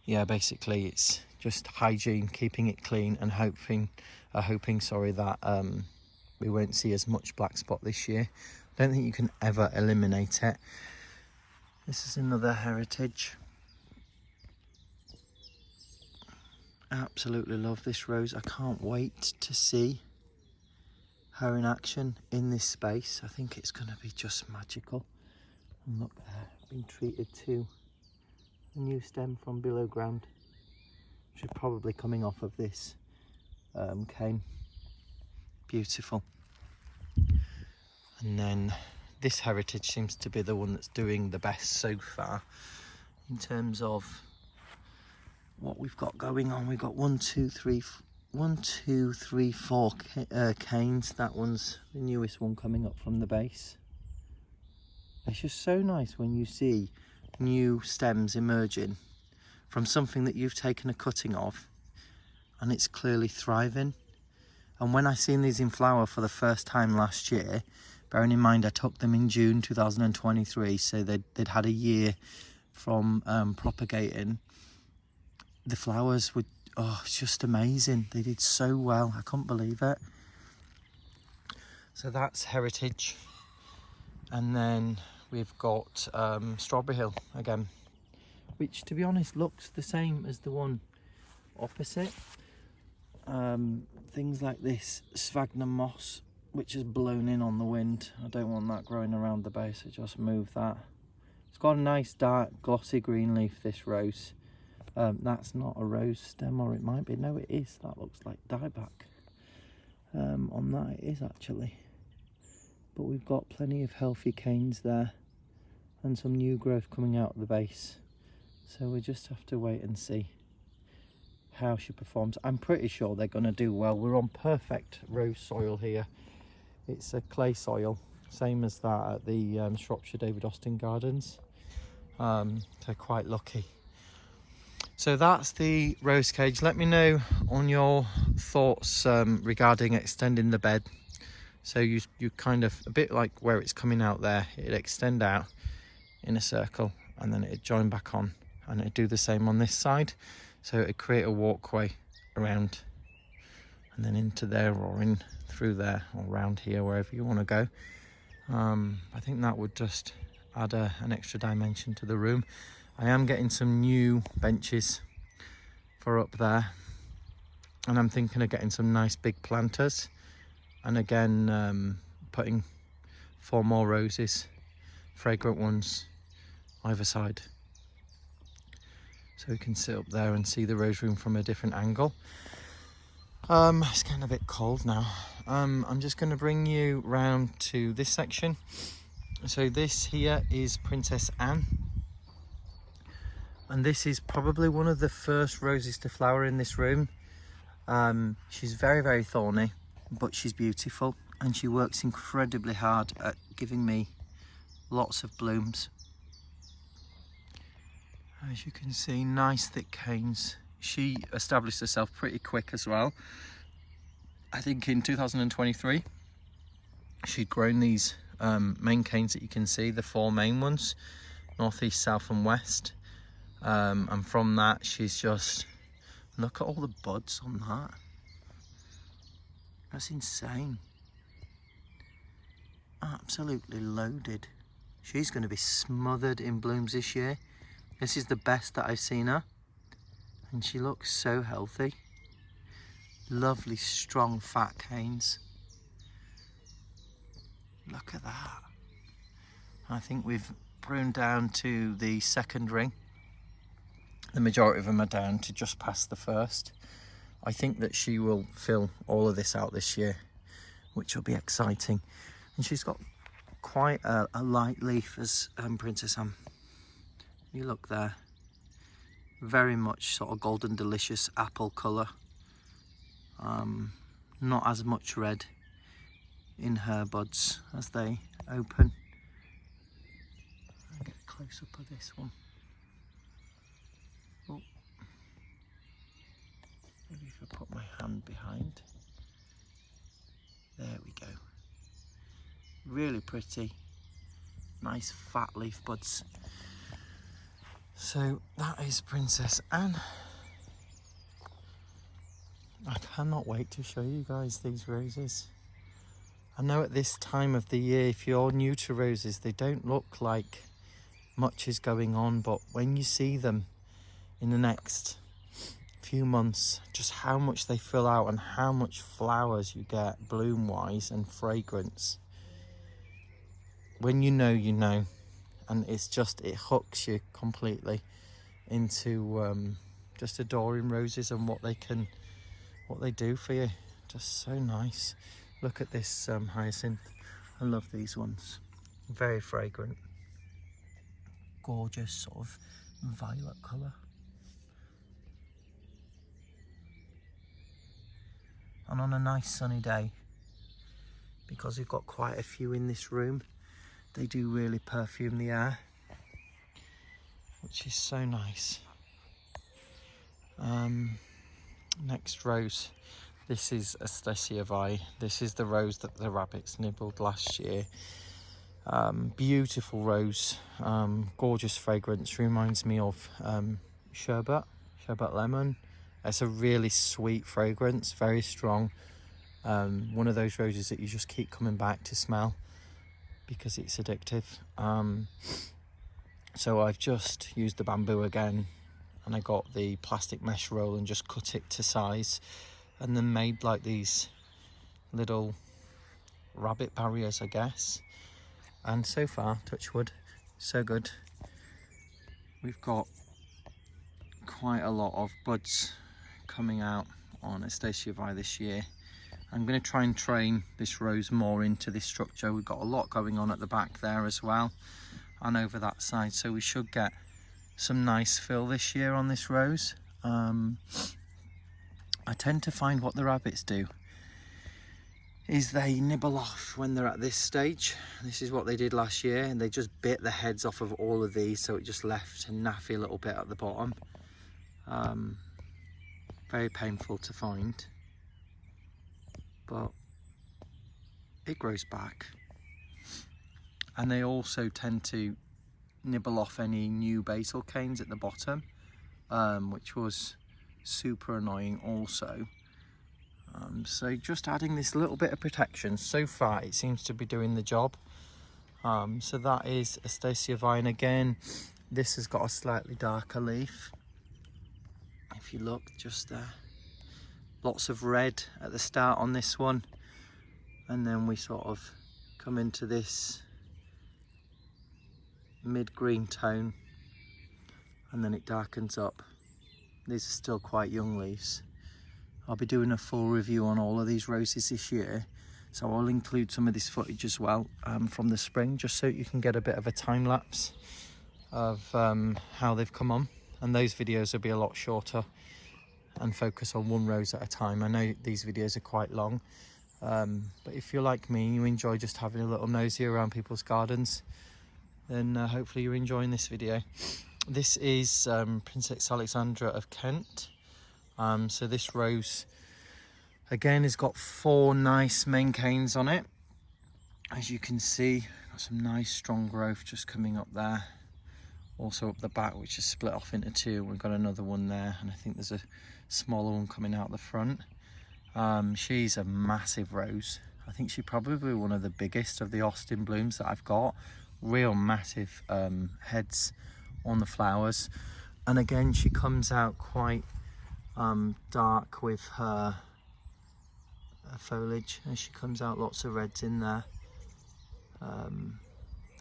yeah, basically it's just hygiene, keeping it clean, and hoping that we won't see as much black spot this year. I don't think you can ever eliminate it. This is another heritage. Absolutely love this rose. I can't wait to see her in action in this space. I think it's going to be just magical. And look there, been treated to a new stem from below ground, which is probably coming off of this cane. Beautiful. And then this heritage seems to be the one that's doing the best so far in terms of what we've got going on. We've got 1, 2, 3, 4 canes. That one's the newest one coming up from the base. It's just so nice when you see new stems emerging from something that you've taken a cutting of and it's clearly thriving. And when I seen these in flower for the first time last year, bearing in mind I took them in June 2023, so they'd had a year from propagating, the flowers were, oh, it's just amazing. They did so well, I couldn't believe it. So that's heritage. And then we've got Strawberry Hill again, which to be honest looks the same as the one opposite. Things like this sphagnum moss, which is blown in on the wind. I don't want that growing around the base, so just move that. It's got a nice dark glossy green leaf, this rose. That's not a rose stem, or it might be. No, it is. That looks like dieback. On that it is actually. But we've got plenty of healthy canes there and some new growth coming out of the base. So we just have to wait and see how she performs. I'm pretty sure they're going to do well. We're on perfect rose soil here. It's a clay soil, same as that at the Shropshire David Austin Gardens. So quite lucky. So that's the rose cage. Let me know on your thoughts regarding extending the bed. So you kind of, a bit like where it's coming out there, it'd extend out in a circle and then it'd join back on and it'd do the same on this side. So it'd create a walkway around and then into there, or in through there, or around here, wherever you want to go. I think that would just add an extra dimension to the room. I am getting some new benches for up there, and I'm thinking of getting some nice big planters, and again putting 4 more roses, fragrant ones, either side, so we can sit up there and see the rose room from a different angle. It's getting a bit cold now. I'm just going to bring you round to this section. So this here is Princess Anne, and this is probably one of the first roses to flower in this room. She's very, very thorny, but she's beautiful, and she works incredibly hard at giving me lots of blooms. As you can see, nice thick canes. She established herself pretty quick as well. I think in 2023 she'd grown these main canes that you can see, the 4 main ones, north, east, south and west, and from that she's just, look at all the buds on that. That's insane. Absolutely loaded. She's going to be smothered in blooms this year. This is the best that I've seen her, and she looks so healthy. Lovely strong fat canes. Look at that. I think we've pruned down to the second ring. The majority of them are down to just past the first. I think that she will fill all of this out this year, which will be exciting. And she's got quite a light leaf as Princess Anne. You look there. Very much sort of golden delicious apple colour. Not as much red in her buds as they open. I'll get a close up of this one. Oh. Maybe if I put my hand behind. There we go. Really pretty. Nice fat leaf buds. So that is Princess Anne. I cannot wait to show you guys these roses. I know at this time of the year, if you're new to roses, they don't look like much is going on, but when you see them in the next few months, just how much they fill out and how much flowers you get bloom wise and fragrance, when you know, you know. And it's just, it hooks you completely into just adoring roses and what they do for you. Just so nice. Look at this hyacinth. I love these ones. Very fragrant. Gorgeous sort of violet colour. And on a nice sunny day, because we've got quite a few in this room, they do really perfume the air, which is so nice. Next rose, this is Astesia Vi. This is the rose that the rabbits nibbled last year. Beautiful rose, gorgeous fragrance, reminds me of sherbet lemon. It's a really sweet fragrance, very strong. One of those roses that you just keep coming back to smell because it's addictive. So I've just used the bamboo again, and I got the plastic mesh roll and just cut it to size, and then made like these little rabbit barriers, I guess. And so far, touch wood, so good. We've got quite a lot of buds coming out on Astesia Vi this year. I'm going to try and train this rose more into this structure. We've got a lot going on at the back there as well, and over that side, so we should get some nice fill this year on this rose. I tend to find what the rabbits do is they nibble off when they're at this stage. This is what they did last year, and they just bit the heads off of all of these, so it just left a naffy little bit at the bottom. Very painful to find, but it grows back. And they also tend to nibble off any new basil canes at the bottom, which was super annoying also. So just adding this little bit of protection, so far it seems to be doing the job. So that is Astacia vine. Again, this has got a slightly darker leaf. If you look just there, lots of red at the start on this one, and then we sort of come into this mid-green tone, and then it darkens up. These are still quite young leaves. I'll be doing a full review on all of these roses this year, so I'll include some of this footage as well from the spring, just so you can get a bit of a time lapse of how they've come on. And those videos will be a lot shorter and focus on one rose at a time. I know these videos are quite long, but if you're like me, you enjoy just having a little nosy around people's gardens, then hopefully you're enjoying this video. This is Princess Alexandra of Kent. So this rose again has got 4 nice main canes on it. As you can see, got some nice strong growth just coming up there. Also up the back, which is split off into 2. We've got another one there, and I think there's a smaller one coming out the front. She's a massive rose. I think she's probably one of the biggest of the Austin blooms that I've got. Real massive heads on the flowers. And again, she comes out quite dark with her foliage, and she comes out lots of reds in there.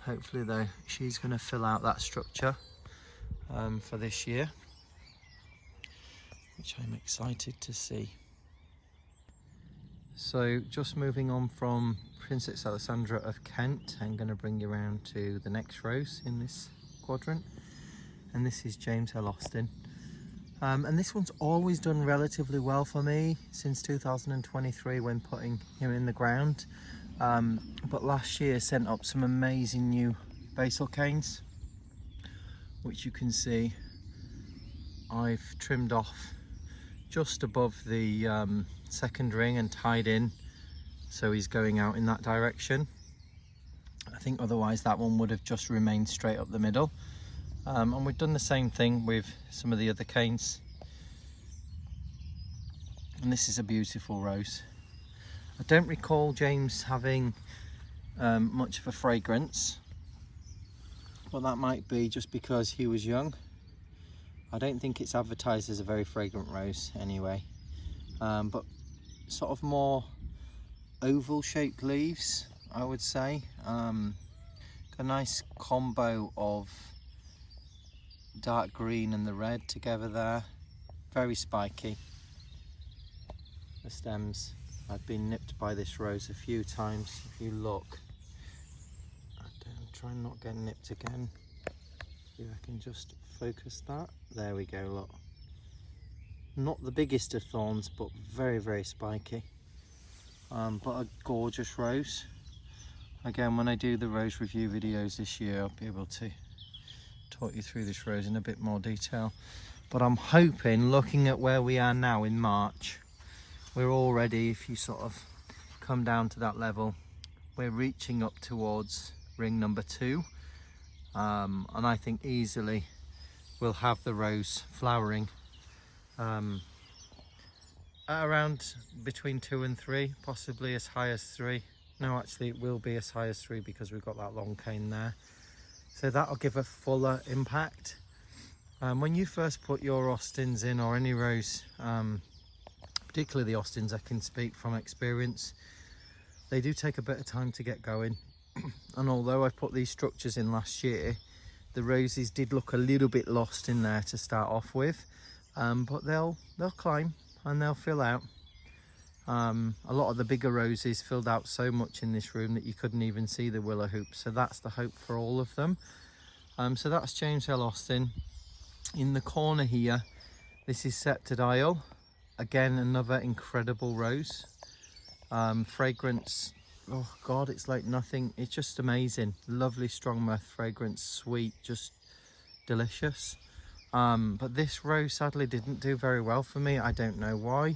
Hopefully though, she's going to fill out that structure for this year, which I'm excited to see. So just moving on from Princess Alexandra of Kent, I'm going to bring you around to the next rose in this quadrant, and this is James L. Austin. And this one's always done relatively well for me since 2023 when putting him in the ground. But last year sent up some amazing new basil canes, which you can see I've trimmed off just above the second ring and tied in, so he's going out in that direction. I think otherwise that one would have just remained straight up the middle. And we've done the same thing with some of the other canes. And this is a beautiful rose. I don't recall James having much of a fragrance, but that might be just because he was young. I don't think it's advertised as a very fragrant rose anyway. But sort of more oval shaped leaves, I would say. A nice combo of dark green and the red together there. Very spiky. The stems, I've been nipped by this rose a few times. If you look, try and not get nipped again. If I can just focus that, there we go. Look, not the biggest of thorns, but very, very spiky. But a gorgeous rose. Again, when I do the rose review videos this year, I'll be able to talk you through this rose in a bit more detail. But I'm hoping, looking at where we are now in March, we're already, if you sort of come down to that level, we're reaching up towards ring number 2. And I think easily we'll have the rose flowering at around between 2 and 3, possibly as high as 3. No, actually it will be as high as 3 because we've got that long cane there. So that'll give a fuller impact. When you first put your Austins in, or any rose, particularly the Austins, I can speak from experience, they do take a bit of time to get going. And although I put these structures in last year, the roses did look a little bit lost in there to start off with, but they'll climb and they'll fill out. A lot of the bigger roses filled out so much in this room that you couldn't even see the willow hoop, so that's the hope for all of them. So that's James L. Austin. In the corner here, this is Sceptred Isle. Again, another incredible rose. Fragrance, oh god, it's like nothing. It's just amazing. Lovely strong mouth fragrance, sweet, just delicious. But this rose sadly didn't do very well for me. I don't know why.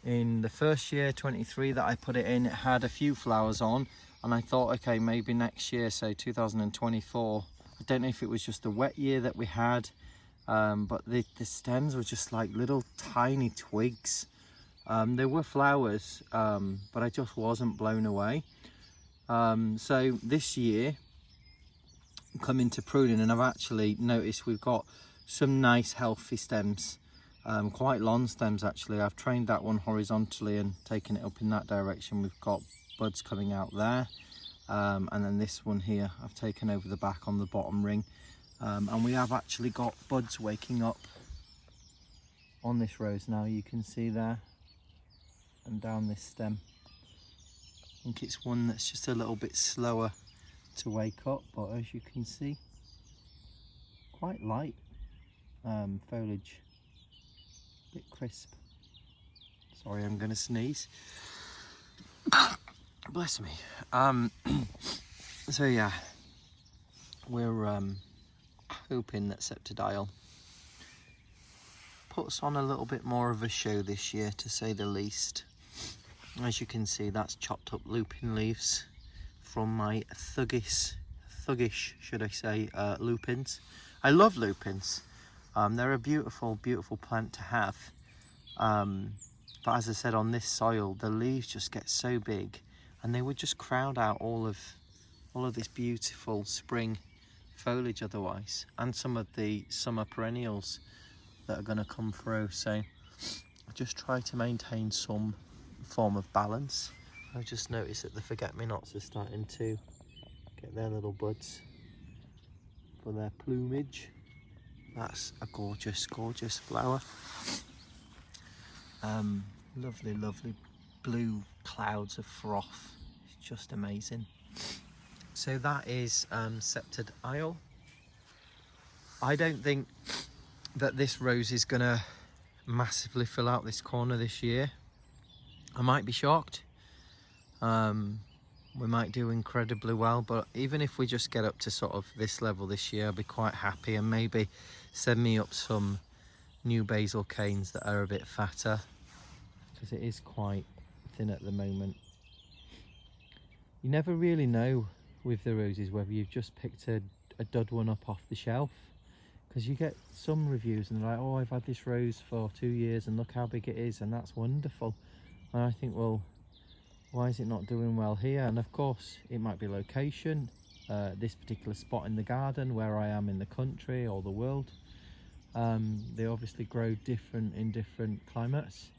In the first year, 23, that I put it in, it had a few flowers on, and I thought, okay, maybe next year, so 2024, I don't know if it was just a wet year that we had, but the stems were just like little tiny twigs. There were flowers, but I just wasn't blown away. So this year, coming to pruning, and I've actually noticed we've got some nice healthy stems, quite long stems actually. I've trained that one horizontally and taken it up in that direction. We've got buds coming out there, and then this one here I've taken over the back on the bottom ring, and we have actually got buds waking up on this rose now. You can see there, and down this stem. I think it's one that's just a little bit slower to wake up, but as you can see, quite light foliage, a bit crisp. Sorry, I'm gonna sneeze. Bless me. So yeah, we're hoping that Septidile puts on a little bit more of a show this year, to say the least. As you can see, that's chopped up lupin leaves from my thuggish should I say, lupins. I love lupins. They're a beautiful plant to have, but as I said, on this soil the leaves just get so big and they would just crowd out all of this beautiful spring foliage otherwise, and some of the summer perennials that are going to come through. So I just try to maintain some form of balance. I've just noticed that the forget-me-nots are starting to get their little buds for their plumage. That's a gorgeous flower. Lovely blue clouds of froth. It's just amazing. So that is Septidile. I don't think that this rose is gonna massively fill out this corner this year. I might be shocked. We might do incredibly well, but even if we just get up to sort of this level this year, I'll be quite happy, and maybe send me up some new basil canes that are a bit fatter, because it is quite thin at the moment. You never really know with the roses whether you've just picked a dud one up off the shelf, because you get some reviews and they're like, oh, I've had this rose for 2 years and look how big it is, and that's wonderful. And I think, well, why is it not doing well here? And of course it might be location, this particular spot in the garden, where I am in the country or the world. They obviously grow different in different climates,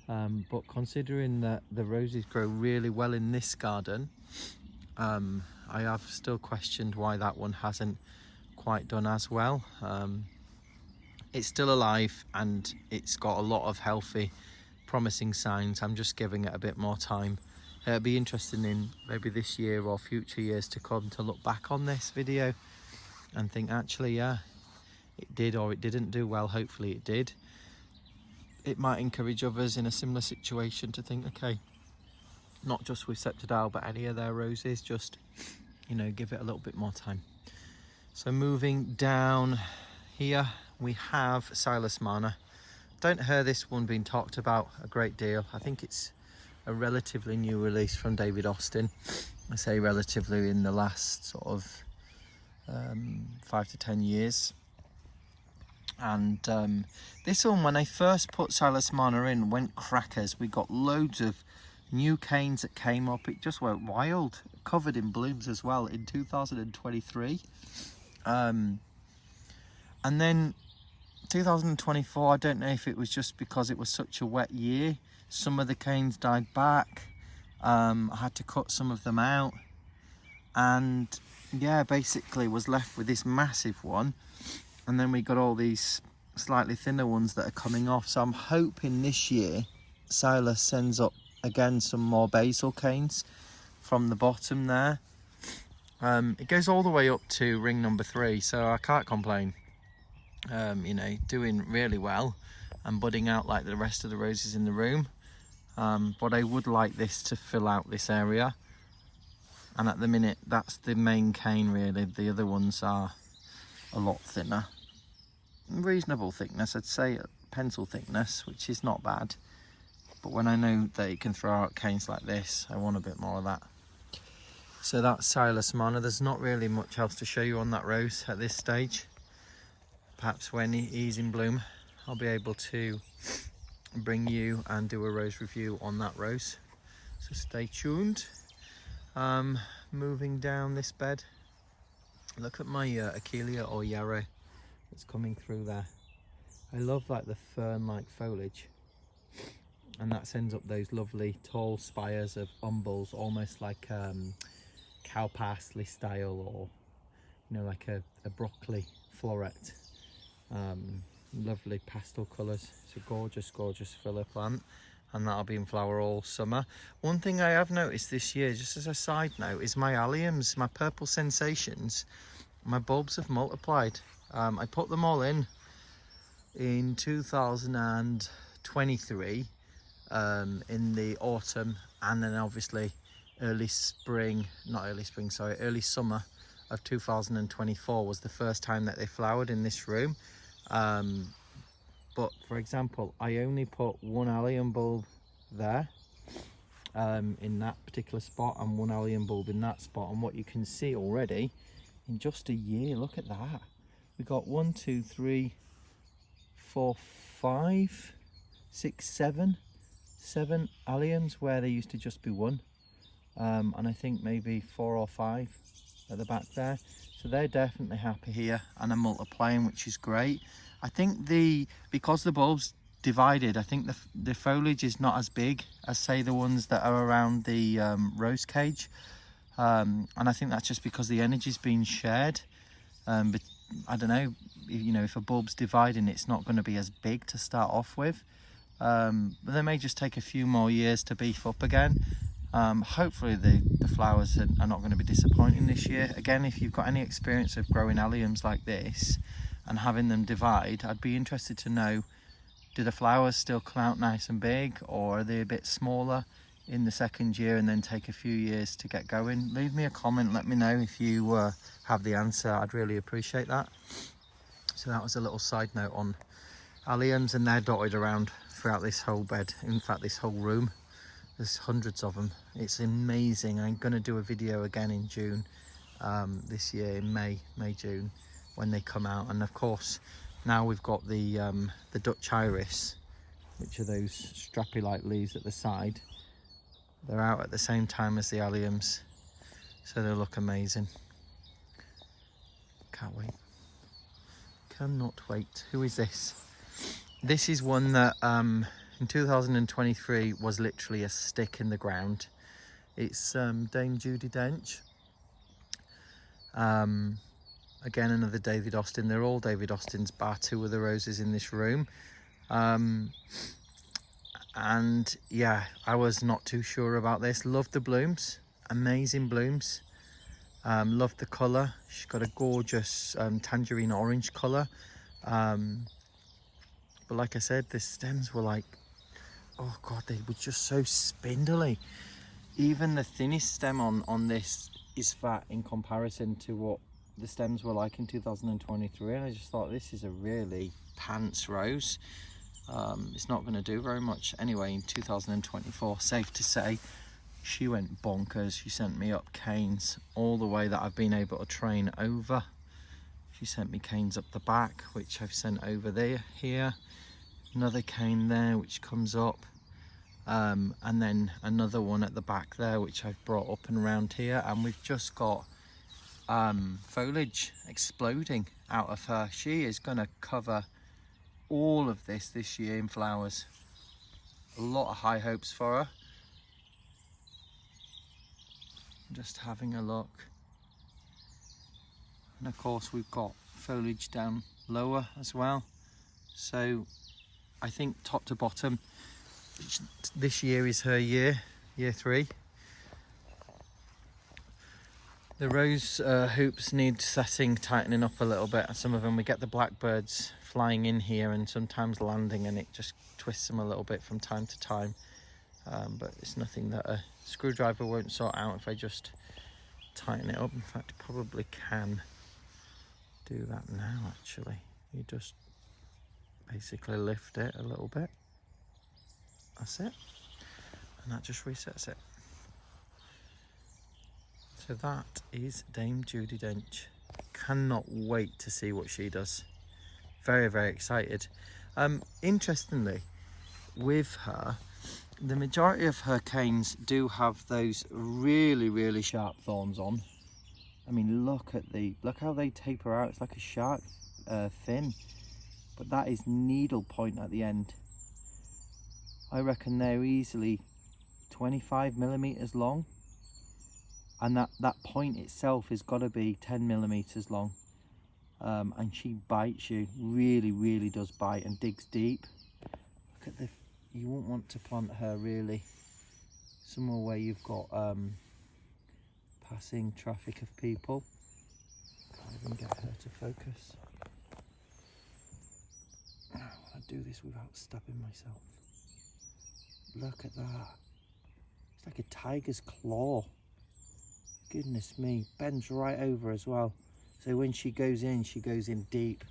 but considering that the roses grow really well in this garden, I have still questioned why that one hasn't quite done as well. It's still alive and it's got a lot of healthy, promising signs. I'm just giving it a bit more time. It'll be interesting in maybe this year or future years to come to look back on this video and think, actually, yeah, it did or it didn't do well. Hopefully it did. It might encourage others in a similar situation to think, okay, not just with Septidile but any of their roses, just, you know, give it a little bit more time. So moving down here, we have Silas Mana. Don't hear this one being talked about a great deal. I think it's a relatively new release from David Austin. I say relatively, in the last sort of 5 to 10 years. And this one, when I first put Silas Mana in, went crackers. We got loads of new canes that came up. It just went wild, covered in blooms as well in 2023. And then 2024, I don't know if it was just because it was such a wet year, some of the canes died back. I had to cut some of them out, and yeah, basically was left with this massive one, and then we got all these slightly thinner ones that are coming off. So I'm hoping this year Silas sends up again some more basil canes from the bottom there. It goes all the way up to ring number 3, so I can't complain. You know, doing really well and budding out like the rest of the roses in the room. But I would like this to fill out this area, and at the minute that's the main cane really. The other ones are a lot thinner, reasonable thickness, I'd say pencil thickness, which is not bad, but when I know that it can throw out canes like this, I want a bit more of that. So that's Silas Mana. There's not really much else to show you on that rose at this stage. Perhaps when he's in bloom, I'll be able to bring you and do a rose review on that rose. So stay tuned. Moving down this bed, look at my Achillea or yarrow that's coming through there. I love like the fern-like foliage, and that sends up those lovely tall spires of umbels, almost like cow parsley style, or you know, like a broccoli floret. Lovely pastel colours. It's a gorgeous filler plant, and that'll be in flower all summer. One thing I have noticed this year, just as a side note, is my alliums, my purple sensations, my bulbs have multiplied. I put them all in 2023 in the autumn, and then obviously early summer of 2024 was the first time that they flowered in this room. But for example, I only put one allium bulb there in that particular spot, and one allium bulb in that spot, and what you can see already in just a year, look at that, we got 1, 2, 3, 4, 5, 6, 7 alliums where there used to just be one, and I think maybe 4 or 5 at the back there. So they're definitely happy here and are multiplying, which is great. I think because the bulb's divided, I think the foliage is not as big as, say, the ones that are around the rose cage, and I think that's just because the energy's been shared. But I don't know, you know, if a bulb's dividing, it's not going to be as big to start off with. But they may just take a few more years to beef up again. Hopefully the flowers are not going to be disappointing this year. Again, if you've got any experience of growing alliums like this and having them divide, I'd be interested to know, do the flowers still come out nice and big, or are they a bit smaller in the second year and then take a few years to get going? Leave me a comment, let me know if you have the answer. I'd really appreciate that. So that was a little side note on alliums, and they're dotted around throughout this whole bed, in fact this whole room. There's hundreds of them. It's amazing. I'm going to do a video again in June this year, in May, June, when they come out. And of course, now we've got the Dutch iris, which are those strappy-like leaves at the side. They're out at the same time as the alliums, so they look amazing. Can't wait. Cannot wait. Who is this? This is one that in 2023 was literally a stick in the ground. It's Dame Judi Dench. Again, another David Austin. They're all David Austins, bar 2 of the roses in this room. And yeah, I was not too sure about this. Loved the blooms, amazing blooms. Loved the colour. She's got a gorgeous tangerine orange colour. But like I said, the stems were like, oh god, they were just so spindly. Even the thinnest stem on this is fat in comparison to what the stems were like in 2023, and I just thought, this is a really pants rose. It's not going to do very much anyway in 2024, safe to say. She went bonkers. She sent me up canes all the way that I've been able to train over. She sent me canes up the back, which I've sent over here. Another cane there, which comes up. And then another one at the back there, which I've brought up and around here. And we've just got foliage exploding out of her. She is going to cover all of this year in flowers. A lot of high hopes for her. Just having a look. And of course we've got foliage down lower as well. So I think top to bottom, this year is her year 3. The rose hoops need setting, tightening up a little bit. Some of them, we get the blackbirds flying in here and sometimes landing, and it just twists them a little bit from time to time. But it's nothing that a screwdriver won't sort out if I just tighten it up. In fact, I probably can do that now actually. You just basically lift it a little bit. That's it. And that just resets it. So So that is Dame Judi Dench. Cannot wait to see what she does. Very, very excited. Interestingly, with her, the majority of her canes do have those really, really sharp thorns on. I mean, look how they taper out. It's like a shark fin, but that is needle point at the end. I reckon they're easily 25 millimeters long, and that point itself has got to be 10 millimeters long. And she bites you, really does bite, and digs deep. Look at you won't want to plant her really somewhere where you've got passing traffic of people. Can't even get her to focus. I want to do this without stabbing myself. Look at that. It's like a tiger's claw. Goodness me, bends right over as well. So when she goes in deep,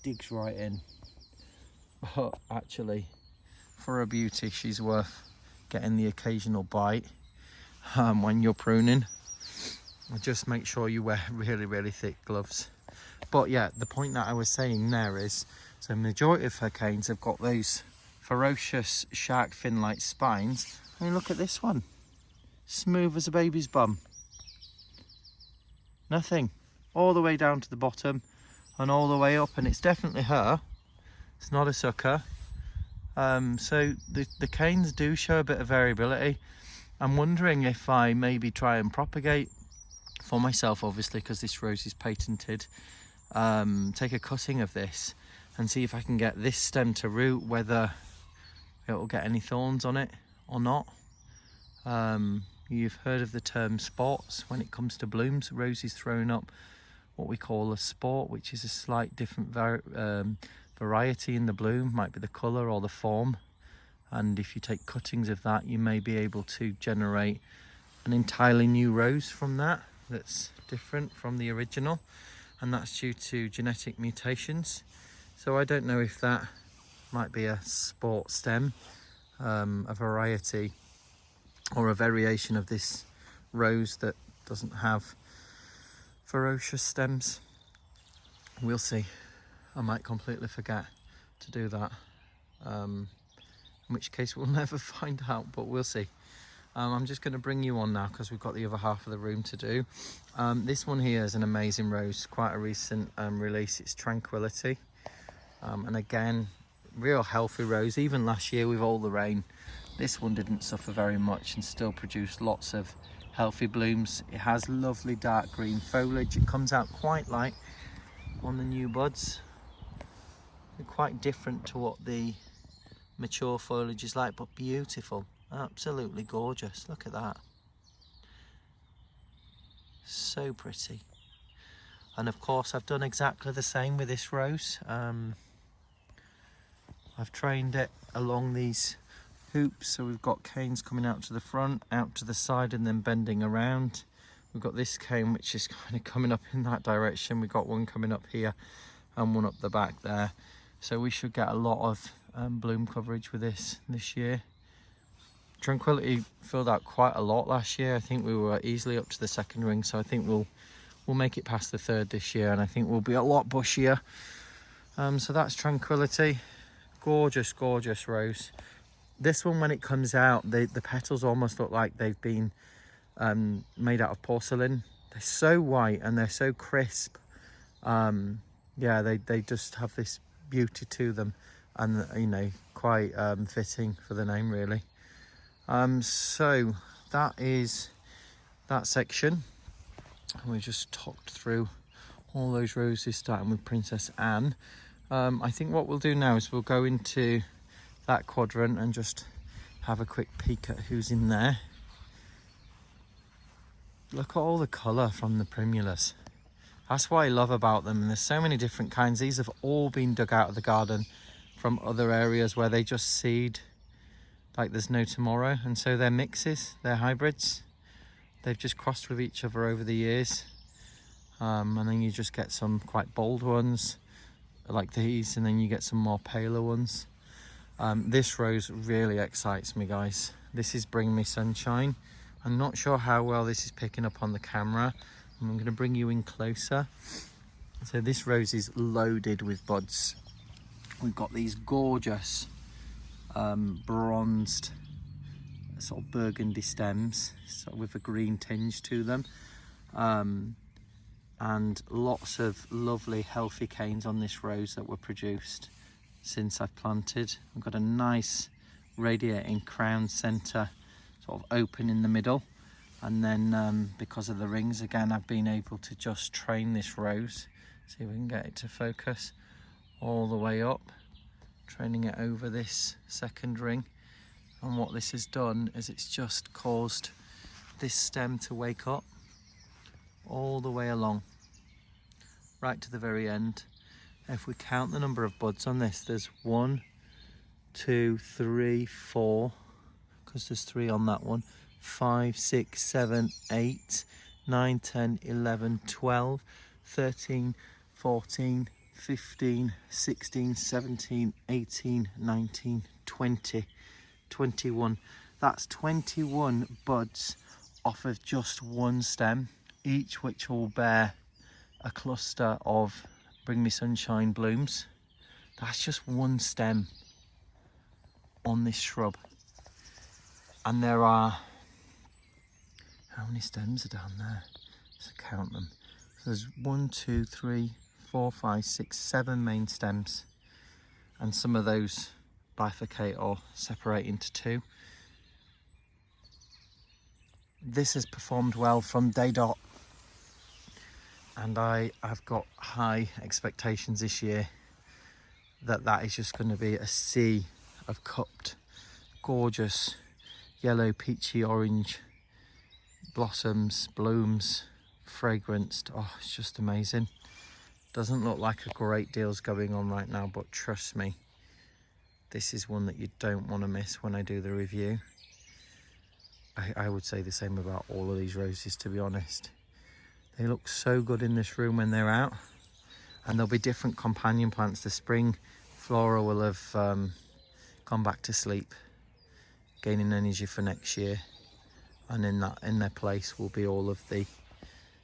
digs right in. But actually, for a beauty, she's worth getting the occasional bite when you're pruning. Just make sure you wear really thick gloves. But yeah, the point that I was saying there is, so the majority of her canes have got those ferocious shark fin-like spines. I mean, look at this one. Smooth as a baby's bum. Nothing. All the way down to the bottom and all the way up, and it's definitely her. It's not a sucker. So the canes do show a bit of variability. I'm wondering if I maybe try and propagate for myself, obviously, because this rose is patented. Take a cutting of this and see if I can get this stem to root, whether it will get any thorns on it or not. You've heard of the term spots when it comes to blooms. Roses throwing up what we call a sport, which is a slight different variety in the bloom. Might be the colour or the form, and if you take cuttings of that, you may be able to generate an entirely new rose from that, that's different from the original, and that's due to genetic mutations. So I don't know if that might be a sport stem, a variety or a variation of this rose that doesn't have ferocious stems. We'll see. I might completely forget to do that, in which case we'll never find out, but we'll see. I'm just going to bring you on now because we've got the other half of the room to do. This one here is an amazing rose, quite a recent release. It's Tranquility, and again, real healthy rose. Even last year with all the rain, this one didn't suffer very much and still produced lots of healthy blooms. It has lovely dark green foliage. It comes out quite light on the new buds. They're quite different to what the mature foliage is like, but beautiful, absolutely gorgeous. Look at that, so pretty. And of course I've done exactly the same with this rose. I've trained it along these hoops, so we've got canes coming out to the front, out to the side, and then bending around. We've got this cane which is kind of coming up in that direction. We've got one coming up here and one up the back there, so we should get a lot of bloom coverage with this year. Tranquility filled out quite a lot last year. I think we were easily up to the second ring, so I think we'll make it past the third this year, and I think we'll be a lot bushier. So that's Tranquility. Gorgeous rose. This one, when it comes out, the petals almost look like they've been made out of porcelain. They're so white and they're so crisp. Yeah, they just have this beauty to them, and you know, quite fitting for the name really. So that is that section. We just talked through all those roses, starting with Princess Anne. I think what we'll do now is we'll go into that quadrant and just have a quick peek at who's in there. Look at all the colour from the primulas. That's what I love about them, and there's so many different kinds. These have all been dug out of the garden from other areas where they just seed like there's no tomorrow, and so they're mixes, they're hybrids. They've just crossed with each other over the years, and then you just get some quite bold ones like these, and then you get some more paler ones. This rose really excites me, guys. This is Bring Me Sunshine, I'm not sure how well this is picking up on the camera. I'm going to bring you in closer. So this rose is loaded with buds. We've got these gorgeous bronzed sort of burgundy stems, sort of with a green tinge to them, and lots of lovely healthy canes on this rose that were produced since I've planted. I've got a nice radiating crown centre, sort of open in the middle, and then because of the rings again, I've been able to just train this rose. See if we can get it to focus all the way up, training it over this second ring. And what this has done is it's just caused this stem to wake up all the way along, right to the very end. If we count the number of buds on this, there's 1, 2, 3, 4, because there's 3 on that one, 5, 6, 7, 8, 9, 10, 11, 12, 13, 14, 15, 16, 17, 18, 19, 20, 21. That's 21 buds off of just one stem, each which will bear a cluster of Bring Me Sunshine blooms. That's just one stem on this shrub. And there are, how many stems are down there? Let's count them. So there's 1, 2, 3, 4, 5, 6, 7 main stems, and some of those bifurcate or separate into 2. This has performed well from day dot, and I've got high expectations this year that is just going to be a sea of cupped, gorgeous yellow, peachy, orange blossoms, blooms, fragranced. Oh, it's just amazing. Doesn't look like a great deal's going on right now, but trust me, this is one that you don't want to miss when I do the review. I would say the same about all of these roses, to be honest. They look so good in this room when they're out, and there'll be different companion plants. The spring flora will have gone back to sleep, gaining energy for next year, and in their place will be all of the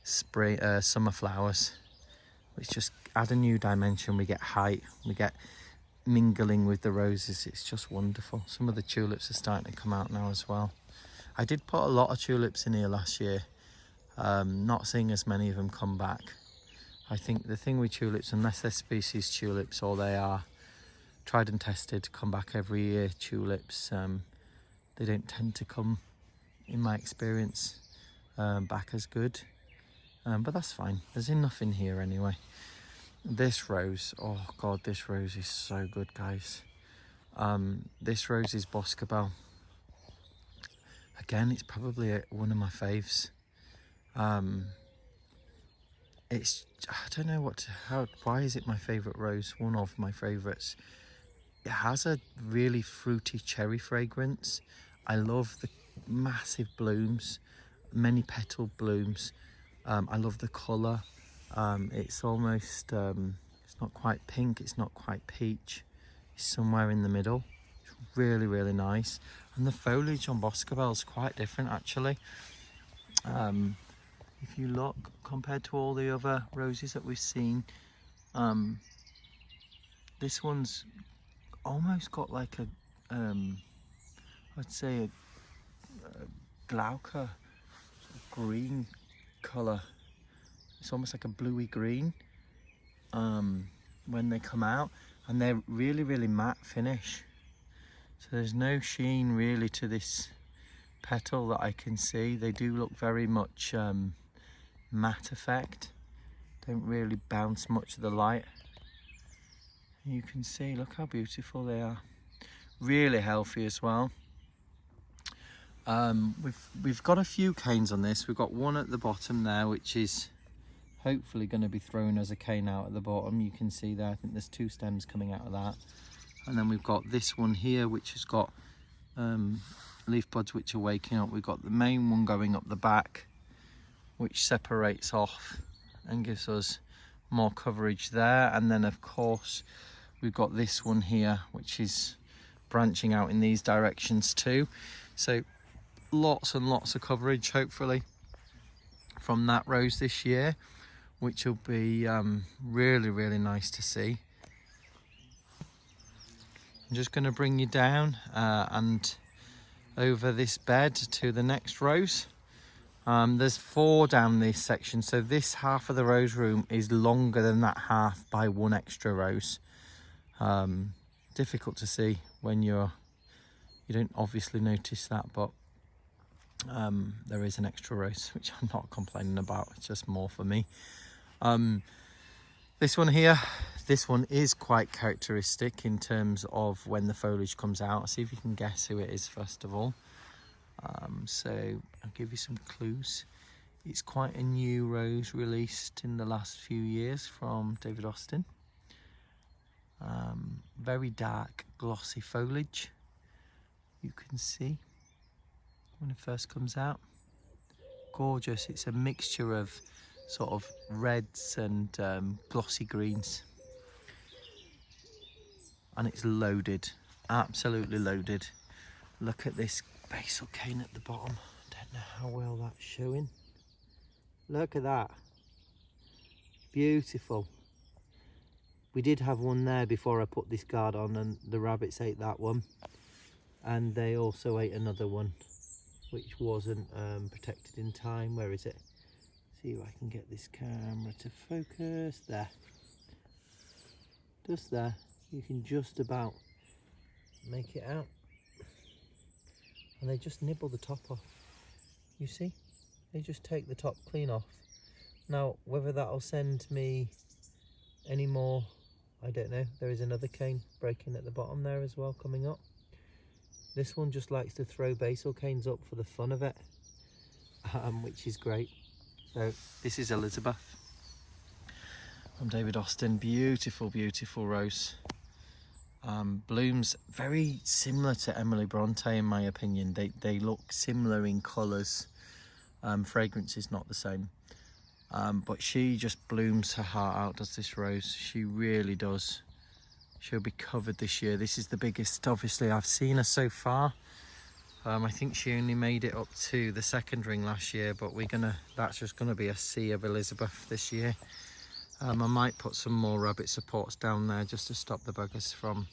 spring summer flowers, which just add a new dimension. We get height, we get mingling with the roses. It's just wonderful. Some of the tulips are starting to come out now as well. I did put a lot of tulips in here last year, not seeing as many of them come back. I think the thing with tulips, unless they're species tulips or they are tried and tested, come back every year tulips, they don't tend to come, in my experience, back as good, but that's fine. There's enough in here anyway. This rose, oh god, this rose is so good, guys. This rose is Boscobel. Again, it's probably one of my faves. It's, I don't know why is it my favourite rose? One of my favourites. It has a really fruity cherry fragrance. I love the massive blooms, many petal blooms. I love the colour. It's almost, it's not quite pink, it's not quite peach. It's somewhere in the middle. It's really, really nice. And the foliage on Boscobel is quite different, actually. If you look, compared to all the other roses that we've seen, this one's almost got like a, I'd say a glauca green colour. It's almost like a bluey green when they come out, and they're really, really matte finish. So there's no sheen really to this petal that I can see. They do look very much matte effect. Don't really bounce much of the light. You can see, look how beautiful they are. Really healthy as well. We've got a few canes on this. We've got one at the bottom there, which is hopefully going to be thrown as a cane out at the bottom. You can see there, I think there's 2 stems coming out of that. And then we've got this one here, which has got leaf buds which are waking up. We've got the main one going up the back, which separates off and gives us more coverage there. And then of course we've got this one here, which is branching out in these directions too. So lots and lots of coverage hopefully from that rose this year, which will be really nice to see. I'm just going to bring you down and over this bed to the next rose. There's 4 down this section, so this half of the rose room is longer than that half by 1 extra rose. Difficult to see when you don't obviously notice that, but there is an extra rose, which I'm not complaining about. It's just more for me. This one here, this one is quite characteristic in terms of when the foliage comes out. See if you can guess who it is first of all. So I'll give you some clues. It's quite a new rose released in the last few years from David Austin. Very dark glossy foliage, you can see when it first comes out. Gorgeous. It's a mixture of sort of reds and glossy greens, and it's loaded, absolutely loaded. Look at this basil cane at the bottom. Don't know how well that's showing. Look at that, beautiful. We did have one there before I put this guard on, and the rabbits ate that one, and they also ate another one which wasn't protected in time. Where is it? See if I can get this camera to focus. There, just there. You can just about make it out, and they just nibble the top off. You see, they just take the top clean off. Now whether that'll send me any more, I don't know. There is another cane breaking at the bottom there as well, coming up. This one just likes to throw basil canes up for the fun of it, which is great. So this is Elizabeth from David Austin. Beautiful, beautiful rose. Blooms very similar to Emily Bronte in my opinion. They look similar in colours. Fragrance is not the same. But she just blooms her heart out, does this rose. She really does. She'll be covered this year. This is the biggest, obviously, I've seen her so far. I think she only made it up to the 2nd ring last year, but that's just gonna be a sea of Elizabeth this year. I might put some more rabbit supports down there just to stop the buggers from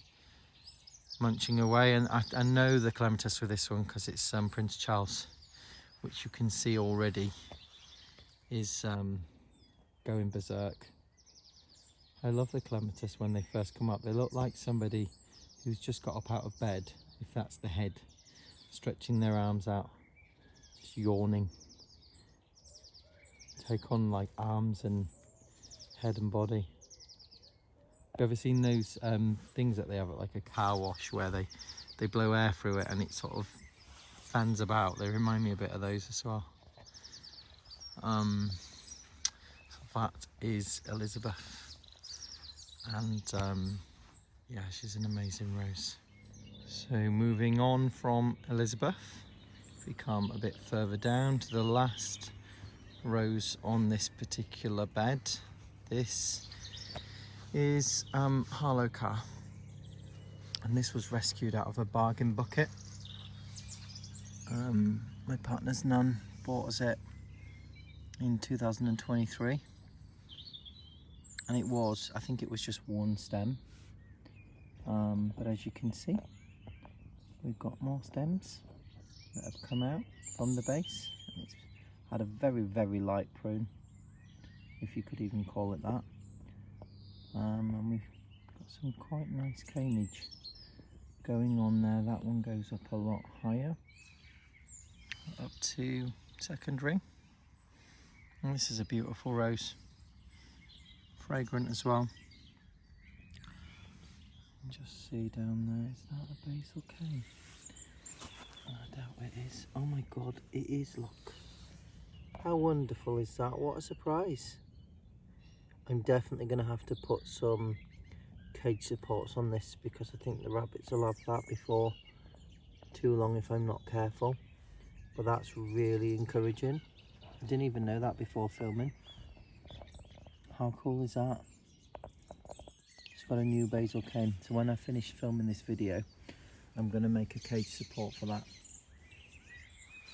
munching away. And I know the clematis with this one because it's Prince Charles, which you can see already is going berserk. I love the clematis when they first come up. They look like somebody who's just got up out of bed, if that's the head, stretching their arms out, just yawning. Take on like arms and head and body. Have you ever seen those things that they have at like a car wash where they blow air through it and it sort of fans about? They remind me a bit of those as well. So that is Elizabeth, and yeah, she's an amazing rose. So moving on from Elizabeth, if we come a bit further down to the last rose on this particular bed, this is Harlowcar, and this was rescued out of a bargain bucket. My partner's nan bought us it in 2023, and I think it was just 1 stem, but as you can see, we've got more stems that have come out from the base, and it's had a very light prune, if you could even call it that, and we've got some quite nice canage going on there. That one goes up a lot higher, up to 2nd ring. And this is a beautiful rose, fragrant as well. Just see down there, is that a basil cane? I doubt it is. Oh my god, it is, look. How wonderful is that? What a surprise. I'm definitely going to have to put some cage supports on this because I think the rabbits will have that before too long if I'm not careful. But that's really encouraging. I didn't even know that before filming. How cool is that? It's got a new basil cane, so when I finish filming this video, I'm going to make a cage support for that.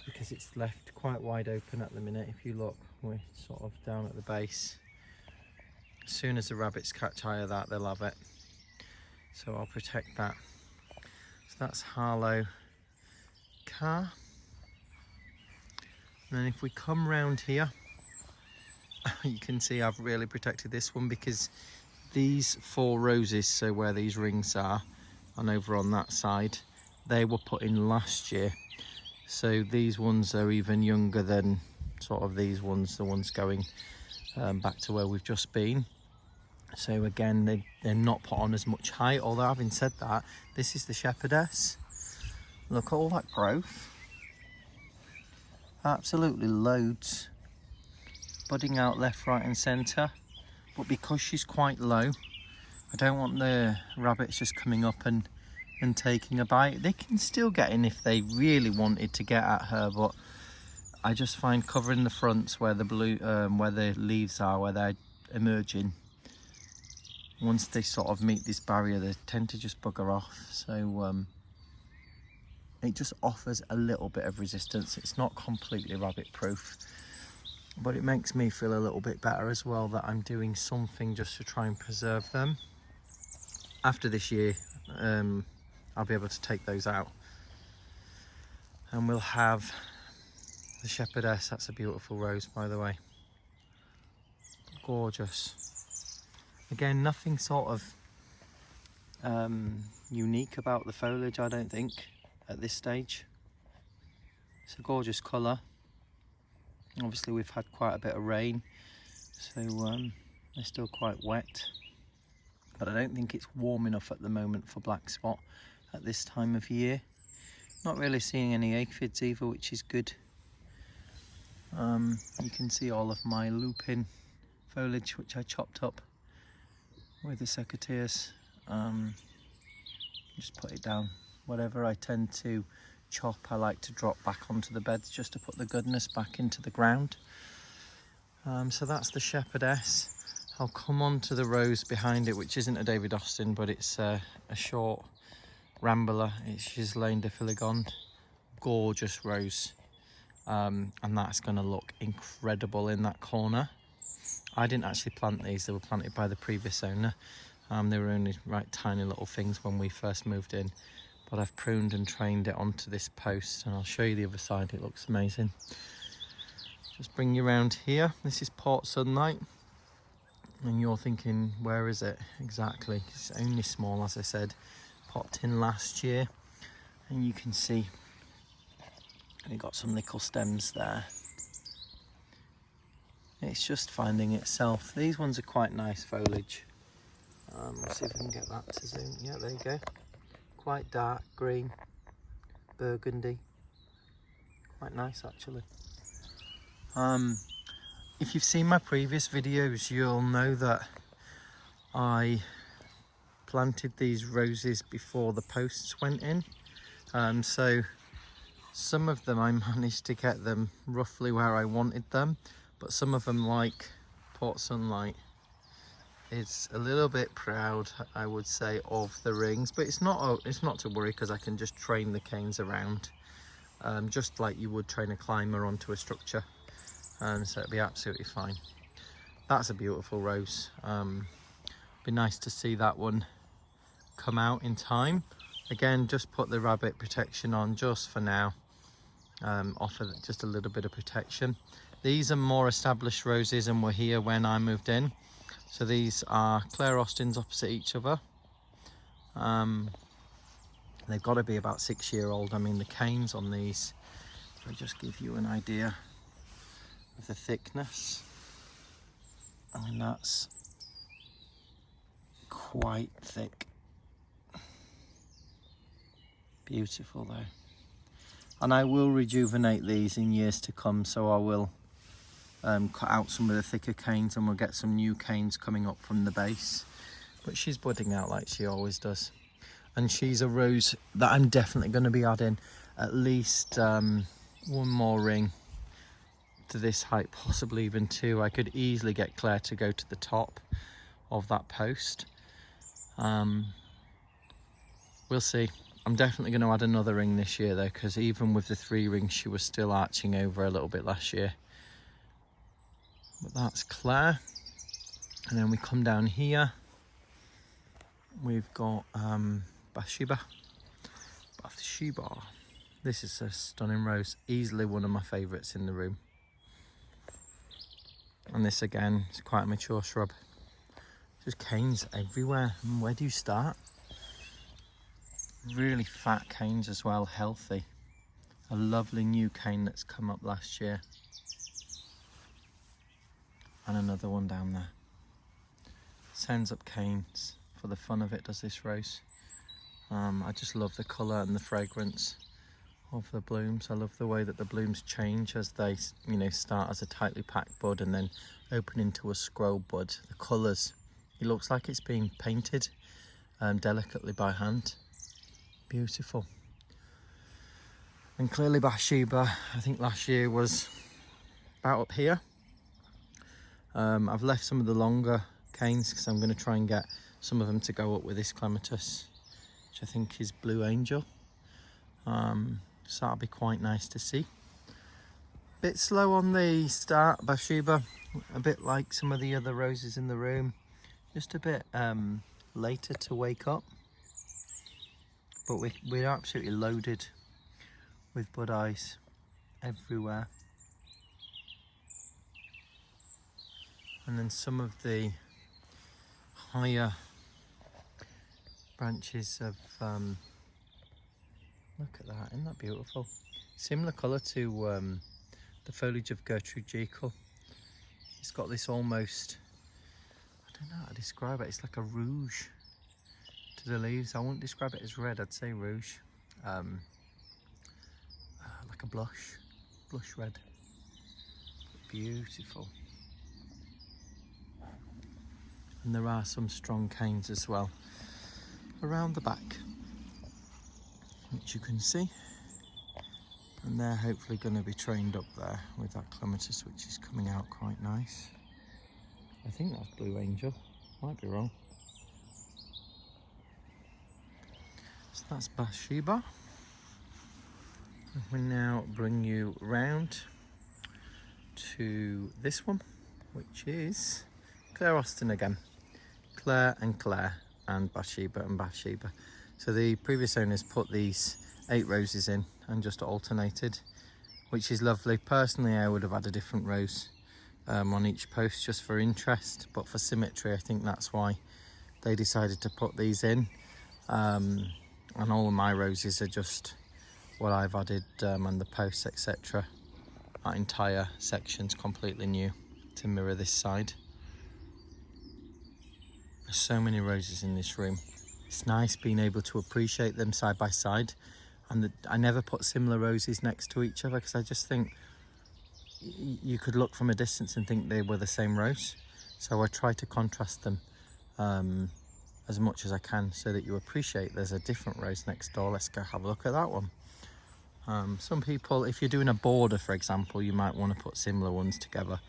because it's left quite wide open at the minute. If you look, we're sort of down at the base. As soon as the rabbits catch eye of that, they'll have it. So I'll protect that. So that's Harlow Car. And then if we come round here, you can see I've really protected this one, because these 4 roses, so where these rings are and over on that side, they were put in last year. So these ones are even younger than sort of these ones, the ones going back to where we've just been. So again, they're not put on as much height, although having said that, this is the Shepherdess. Look at all that growth. Absolutely loads. Budding out left, right and centre. But because she's quite low, I don't want the rabbits just coming up and taking a bite. They can still get in if they really wanted to get at her, but I just find covering the fronts where the blue, where the leaves are, where they're emerging, once they sort of meet this barrier, they tend to just bugger off. So it just offers a little bit of resistance. It's not completely rabbit proof, but it makes me feel a little bit better as well that I'm doing something just to try and preserve them. After this year, I'll be able to take those out, and we'll have the Shepherdess. That's a beautiful rose, by the way. Gorgeous. Again, nothing sort of unique about the foliage, I don't think, at this stage. It's a gorgeous colour. Obviously we've had quite a bit of rain, so they're still quite wet, but I don't think it's warm enough at the moment for black spot at this time of year. Not really seeing any aphids either, which is good. You can see all of my lupin foliage, which I chopped up with the secateurs. Just put it down. Whatever I tend to chop, I like to drop back onto the beds just to put the goodness back into the ground. So that's the Shepherdess. I'll come on to the rose behind it, which isn't a David Austin, but it's a short rambler. It's Ghislaine de Filigonde. Gorgeous rose. And that's going to look incredible in that corner. I didn't actually plant these, they were planted by the previous owner. They were only right tiny little things when we first moved in, but I've pruned and trained it onto this post, and I'll show you the other side. It looks amazing. Just bring you around here. This is Port Sunlight, and you're thinking, where is it exactly? It's only small, as I said, popped in last year, and you can see we've got some nickel stems there. It's just finding itself. These ones are quite nice foliage. Let's see if I can get that to zoom. Yeah, there you go. Quite dark green, burgundy. Quite nice actually. If you've seen my previous videos, you'll know that I planted these roses before the posts went in. So some of them I managed to get them roughly where I wanted them, but some of them, like Port Sunlight, is a little bit proud, I would say, of the rings, but it's not to worry, because I can just train the canes around, just like you would train a climber onto a structure, so it'll be absolutely fine. That's a beautiful rose. Be nice to see that one come out in time. Again, just put the rabbit protection on just for now, offer just a little bit of protection. These are more established roses and were here when I moved in. So these are Claire Austins opposite each other. They've got to be about 6-year-old. I mean, the canes on these, if I just give you an idea of the thickness, I mean, that's quite thick. Beautiful though. And I will rejuvenate these in years to come, so I will cut out some of the thicker canes, and we'll get some new canes coming up from the base. But she's budding out like she always does, and she's a rose that I'm definitely going to be adding at least one more ring to this height, possibly even 2. I could easily get Claire to go to the top of that post. We'll see. I'm definitely going to add another ring this year though, because even with the 3 rings she was still arching over a little bit last year. But that's Claire. And then we come down here, we've got Bathsheba. This is a stunning rose, easily one of my favourites in the room. And this again is quite a mature shrub. Just canes everywhere. And where do you start? Really fat canes as well, healthy. A lovely new cane that's come up last year. And another one down there. Sends up canes for the fun of it, does this rose. I just love the colour and the fragrance of the blooms. I love the way that the blooms change as they, you know, start as a tightly packed bud and then open into a scroll bud. The colours, it looks like it's being painted delicately by hand. Beautiful. And clearly Bathsheba, I think last year was about up here. I've left some of the longer canes because I'm going to try and get some of them to go up with this clematis, which I think is Blue Angel. So that'll be quite nice to see. Bit slow on the start, Bathsheba, a bit like some of the other roses in the room, just a bit later to wake up. But we're absolutely loaded with bud eyes everywhere. And then some of the higher branches of, look at that, isn't that beautiful? Similar colour to the foliage of Gertrude Jekyll. It's got this almost, I don't know how to describe it, it's like a rouge to the leaves. I wouldn't describe it as red, I'd say rouge. Like a blush red. Beautiful. And there are some strong canes as well around the back, which you can see. And they're hopefully going to be trained up there with that clematis, which is coming out quite nice. I think that's Blue Angel, might be wrong. So that's Bathsheba. We now bring you round to this one, which is Claire Austin again. Claire and Bathsheba. So the previous owners put these 8 roses in and just alternated, which is lovely. Personally, I would have had a different rose on each post just for interest, but for symmetry, I think that's why they decided to put these in. And all of my roses are just what I've added on the posts, etc. That entire section's completely new to mirror this side. There's so many roses in this room. It's nice being able to appreciate them side by side, and I never put similar roses next to each other because I just think you could look from a distance and think they were the same rose. So I try to contrast them as much as I can so that you appreciate there's a different rose next door. Let's go have a look at that one. Some people, if you're doing a border for example, you might want to put similar ones together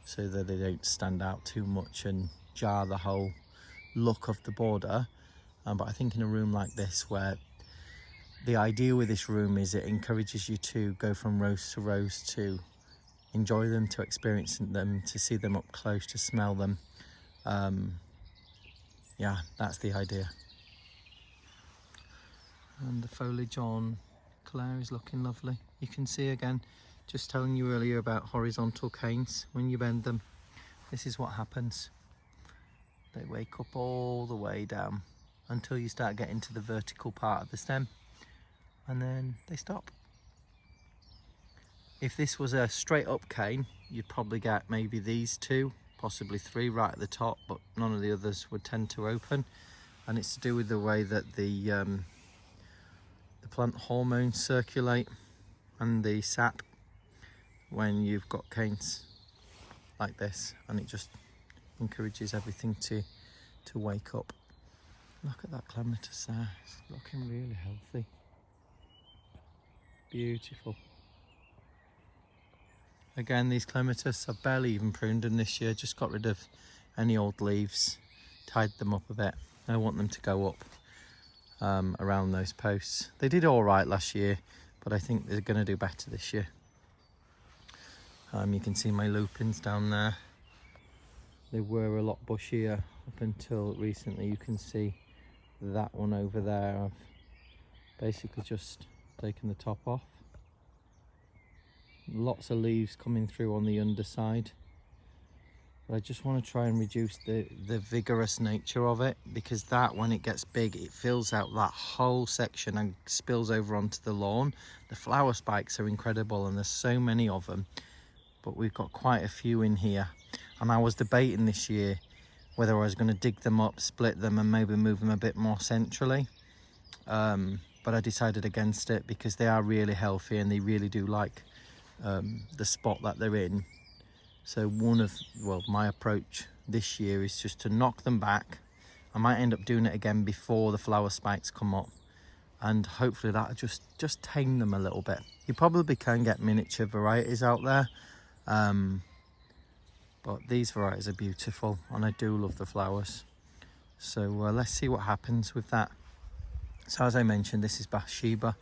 so that they don't stand out too much and jar the whole look of the border. But I think in a room like this, where the idea with this room is it encourages you to go from rose to rose, to enjoy them, to experience them, to see them up close, to smell them. Yeah, that's the idea. And the foliage on Claire is looking lovely. You can see again, just telling you earlier about horizontal canes. When you bend them, this is what happens. They wake up all the way down until you start getting to the vertical part of the stem, and then they stop. If this was a straight up cane, you'd probably get maybe these 2, possibly 3 right at the top, but none of the others would tend to open. And it's to do with the way that the plant hormones circulate and the sap when you've got canes like this, and it just encourages everything to wake up. Look at that clematis there, it's looking really healthy. Beautiful. Again, these clematis are barely even pruned in this year, just got rid of any old leaves, tied them up a bit. I want them to go up around those posts. They did all right last year, but I think they're going to do better this year. You can see my lupins down there. They were a lot bushier up until recently. You can see that one over there. I've basically just taken the top off. Lots of leaves coming through on the underside. But I just want to try and reduce the vigorous nature of it, because that, when it gets big, it fills out that whole section and spills over onto the lawn. The flower spikes are incredible, and there's so many of them, but we've got quite a few in here. And I was debating this year whether I was going to dig them up, split them, and maybe move them a bit more centrally. But I decided against it, because they are really healthy and they really do like the spot that they're in. So my approach this year is just to knock them back. I might end up doing it again before the flower spikes come up, and hopefully that'll just tame them a little bit. You probably can get miniature varieties out there, but these varieties are beautiful, and I do love the flowers. So let's see what happens with that. So as I mentioned, this is Bathsheba.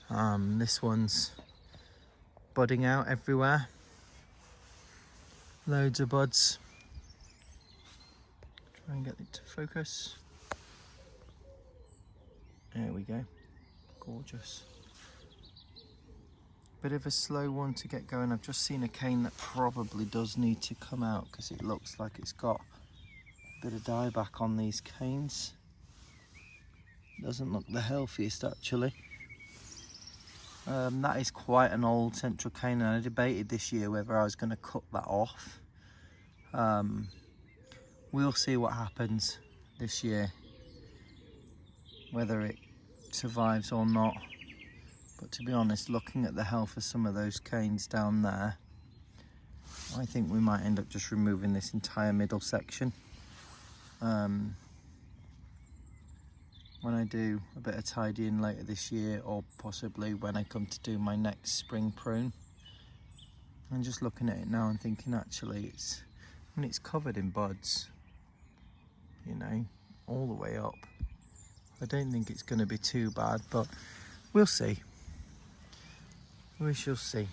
This one's budding out everywhere. Loads of buds. Try and get it to focus. There we go. Gorgeous. Bit of a slow one to get going. I've just seen a cane that probably does need to come out, because it looks like it's got a bit of dieback on these canes. Doesn't look the healthiest, actually. That is quite an old central cane, and I debated this year whether I was going to cut that off. We'll see what happens this year, whether it survives or not. But to be honest, looking at the health of some of those canes down there, I think we might end up just removing this entire middle section. When I do a bit of tidying later this year, or possibly when I come to do my next spring prune. I'm just looking at it now and thinking, actually, it's covered in buds, you know, all the way up. I don't think it's going to be too bad, but we'll see. We shall see.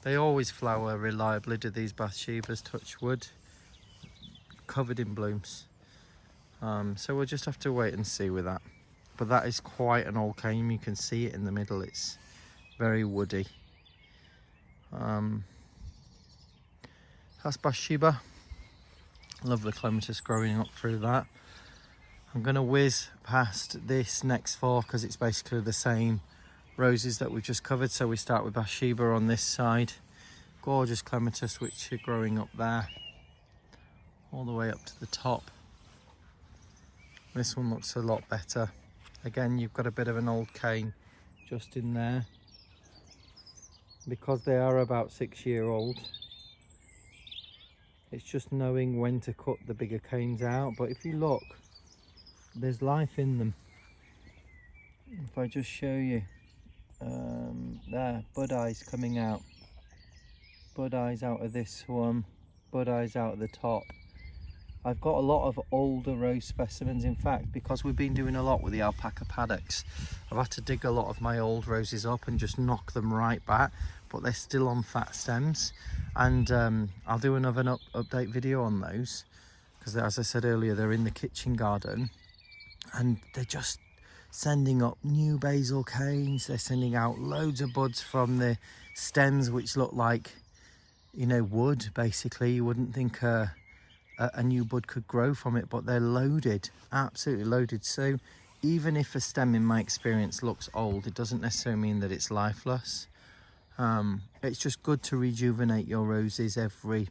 They always flower reliably, do these Bathshebas, touch wood, covered in blooms. So we'll just have to wait and see with that. But that is quite an old cane. You can see it in the middle. It's very woody. That's Bathsheba. Love the clematis growing up through that. I'm going to whiz past this next four, because it's basically the same roses that we've just covered. So we start with Bathsheba on this side. Gorgeous clematis which are growing up there, all the way up to the top. This one looks a lot better. Again, you've got a bit of an old cane just in there, because they are about 6-year-old. It's just knowing when to cut the bigger canes out. But if you look, there's life in them. If I just show you, there, bud eyes coming out. Bud eyes out of this one, bud eyes out of the top. I've got a lot of older rose specimens. In fact, because we've been doing a lot with the alpaca paddocks, I've had to dig a lot of my old roses up and just knock them right back, but they're still on fat stems. And I'll do another update video on those, because as I said earlier, they're in the kitchen garden and they're just sending up new basil canes. They're sending out loads of buds from the stems, which look like, you know, wood. Basically, you wouldn't think a new bud could grow from it, but they're loaded, absolutely loaded. So even if a stem, in my experience, looks old, it doesn't necessarily mean that it's lifeless. It's just good to rejuvenate your roses every,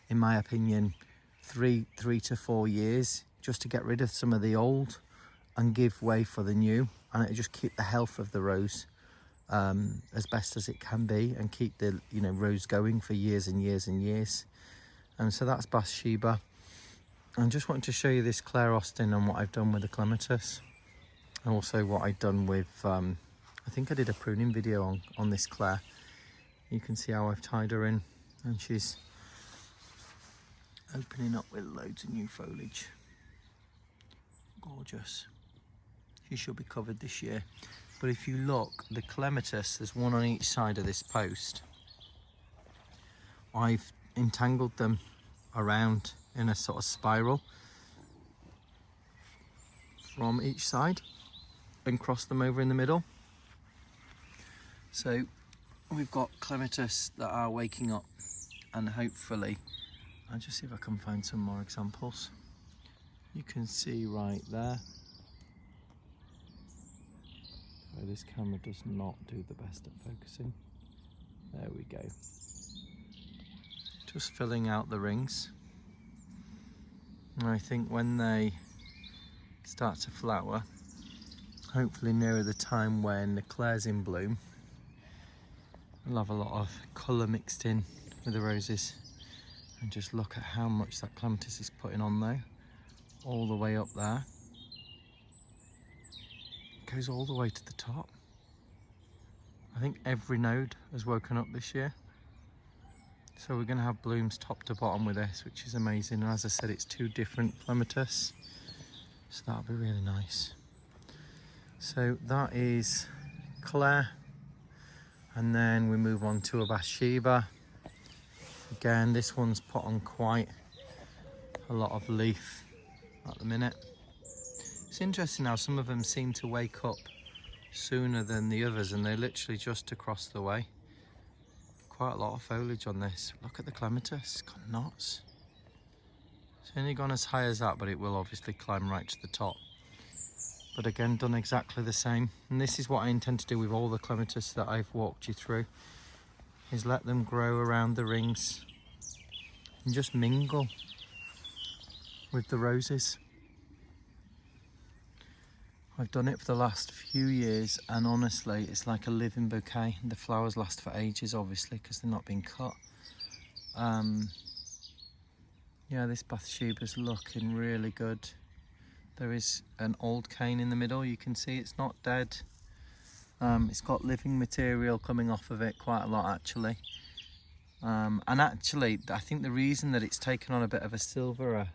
in my opinion, three to 4 years, just to get rid of some of the old and give way for the new, and it just keep the health of the rose as best as it can be, and keep the, you know, rose going for years and years and years. And so that's Bathsheba. I just wanted to show you this Claire Austin and what I've done with the clematis, and also what I've done with I think I did a pruning video on this Claire. You can see how I've tied her in, and she's opening up with loads of new foliage. gorgeous. She should be covered this year. But if you look, the clematis, there's one on each side of this post. I've entangled them around in a sort of spiral from each side and crossed them over in the middle. So we've got clematis that are waking up, and hopefully, I'll just see if I can find some more examples. You can see right there. Oh, this camera does not do the best at focusing. There we go. Just filling out the rings. And I think when they start to flower, hopefully nearer the time when the Claire's in bloom, we'll have a lot of colour mixed in with the roses. And just look at how much that clematis is putting on though, all the way up there. It goes all the way to the top. I think every node has woken up this year. So we're going to have blooms top to bottom with this, which is amazing. And as I said, it's 2 different clematis, so that'll be really nice. So that is Claire, and then we move on to a Bathsheba. Again, this one's put on quite a lot of leaf at the minute. It's interesting how some of them seem to wake up sooner than the others, and they're literally just across the way. Quite a lot of foliage on this. Look at the clematis, it's gone nuts. It's only gone as high as that, but it will obviously climb right to the top. But again, done exactly the same. And this is what I intend to do with all the clematis that I've walked you through, is let them grow around the rings and just mingle with the roses. I've done it for the last few years, and honestly it's like a living bouquet. The flowers last for ages, obviously, because they're not being cut. Yeah, this Bathsheba's looking really good. There is an old cane in the middle, you can see it's not dead. It's got living material coming off of it, quite a lot actually. And actually, I think the reason that it's taken on a bit of a silverish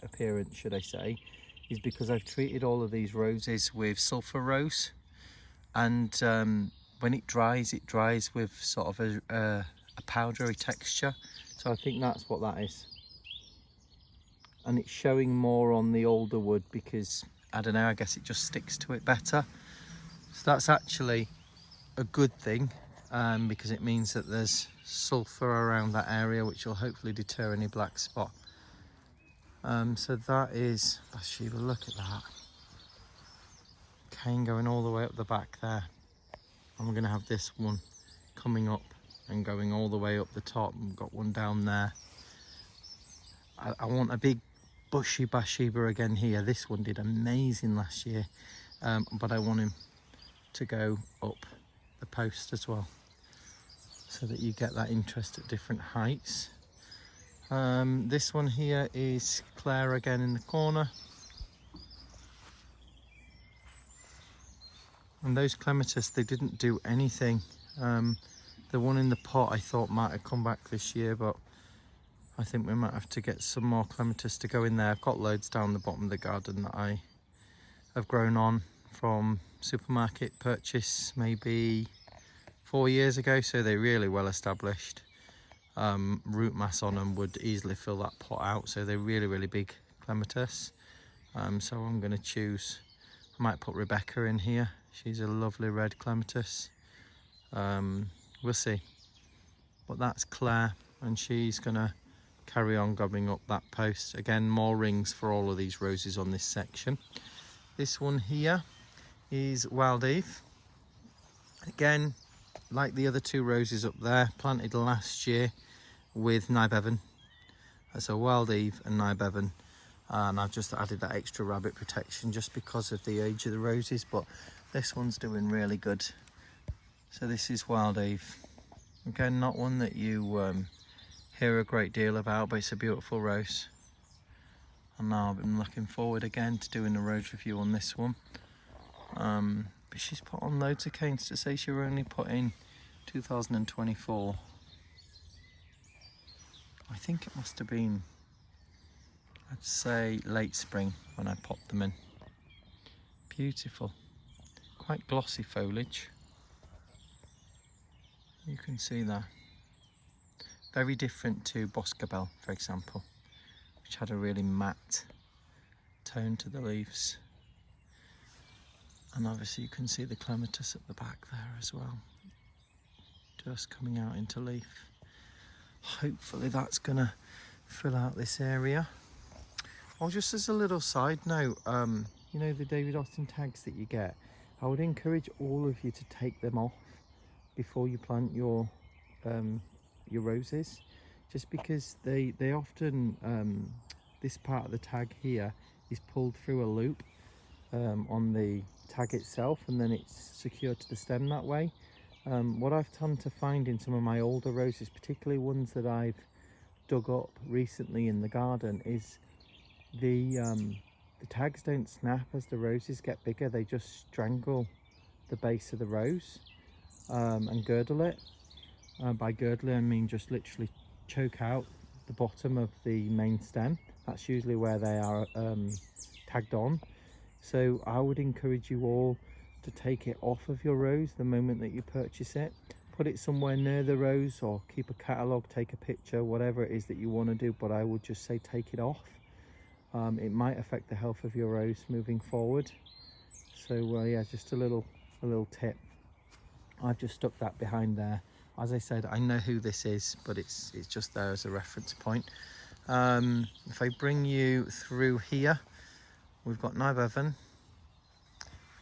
appearance, should I say, is because I've treated all of these roses with sulphur rose, and when it dries with sort of a powdery texture. So I think that's what that is. And it's showing more on the older wood because, I don't know, I guess it just sticks to it better. So that's actually a good thing, because it means that there's sulphur around that area, which will hopefully deter any black spot. So that is Bathsheba, look at that. Cane going all the way up the back there. And we're going to have this one coming up and going all the way up the top. We've got one down there. I want a big bushy Bathsheba again here. This one did amazing last year, but I want him to go up the post as well, so that you get that interest at different heights. This one here is Claire again in the corner. And those clematis, they didn't do anything. The one in the pot I thought might have come back this year, but I think we might have to get some more clematis to go in there. I've got loads down the bottom of the garden that I have grown on from supermarket purchase maybe 4 years ago, so they're really well established. Root mass on them would easily fill that pot out, so they're really big clematis. So I'm going to choose, I might put Rebecca in here. She's a lovely red clematis. We'll see. But that's Claire, and she's going to carry on gobbling up that post. Again, more rings for all of these roses on this section. This one here is Wild Eve. Again, like the other 2 roses up there, planted last year with Nye Bevan. So Wild Eve and Nye Bevan, and I've just added that extra rabbit protection just because of the age of the roses, but this one's doing really good. So this is Wild Eve. Again, not one that you hear a great deal about, but it's a beautiful rose. And now I've been looking forward again to doing a rose review on this one. But she's put on loads of canes to say she only put in 2024. I think it must have been I'd say late spring when I popped them in. Beautiful, quite glossy foliage. You can see that. Very different to Boscobel, for example, which had a really matte tone to the leaves. And obviously you can see the clematis at the back there as well, just coming out into leaf. Hopefully that's gonna fill out this area. Oh, just as a little side note, you know the David Austin tags that you get, I would encourage all of you to take them off before you plant your roses, just because they often, this part of the tag here is pulled through a loop on the tag itself, and then it's secured to the stem that way. What I've come to find in some of my older roses, particularly ones that I've dug up recently in the garden, is the tags don't snap as the roses get bigger. They just strangle the base of the rose and girdle it. By girdle I mean just literally choke out the bottom of the main stem. That's usually where they are tagged on. So I would encourage you all to take it off of your rose the moment that you purchase it. Put it somewhere near the rose, or keep a catalogue, take a picture, whatever it is that you want to do, but I would just say take it off. It might affect the health of your rose moving forward. So yeah, just a little tip. I've just stuck that behind there. As I said, I know who this is, but it's just there as a reference point. If I bring you through here, we've got Nye Bevan,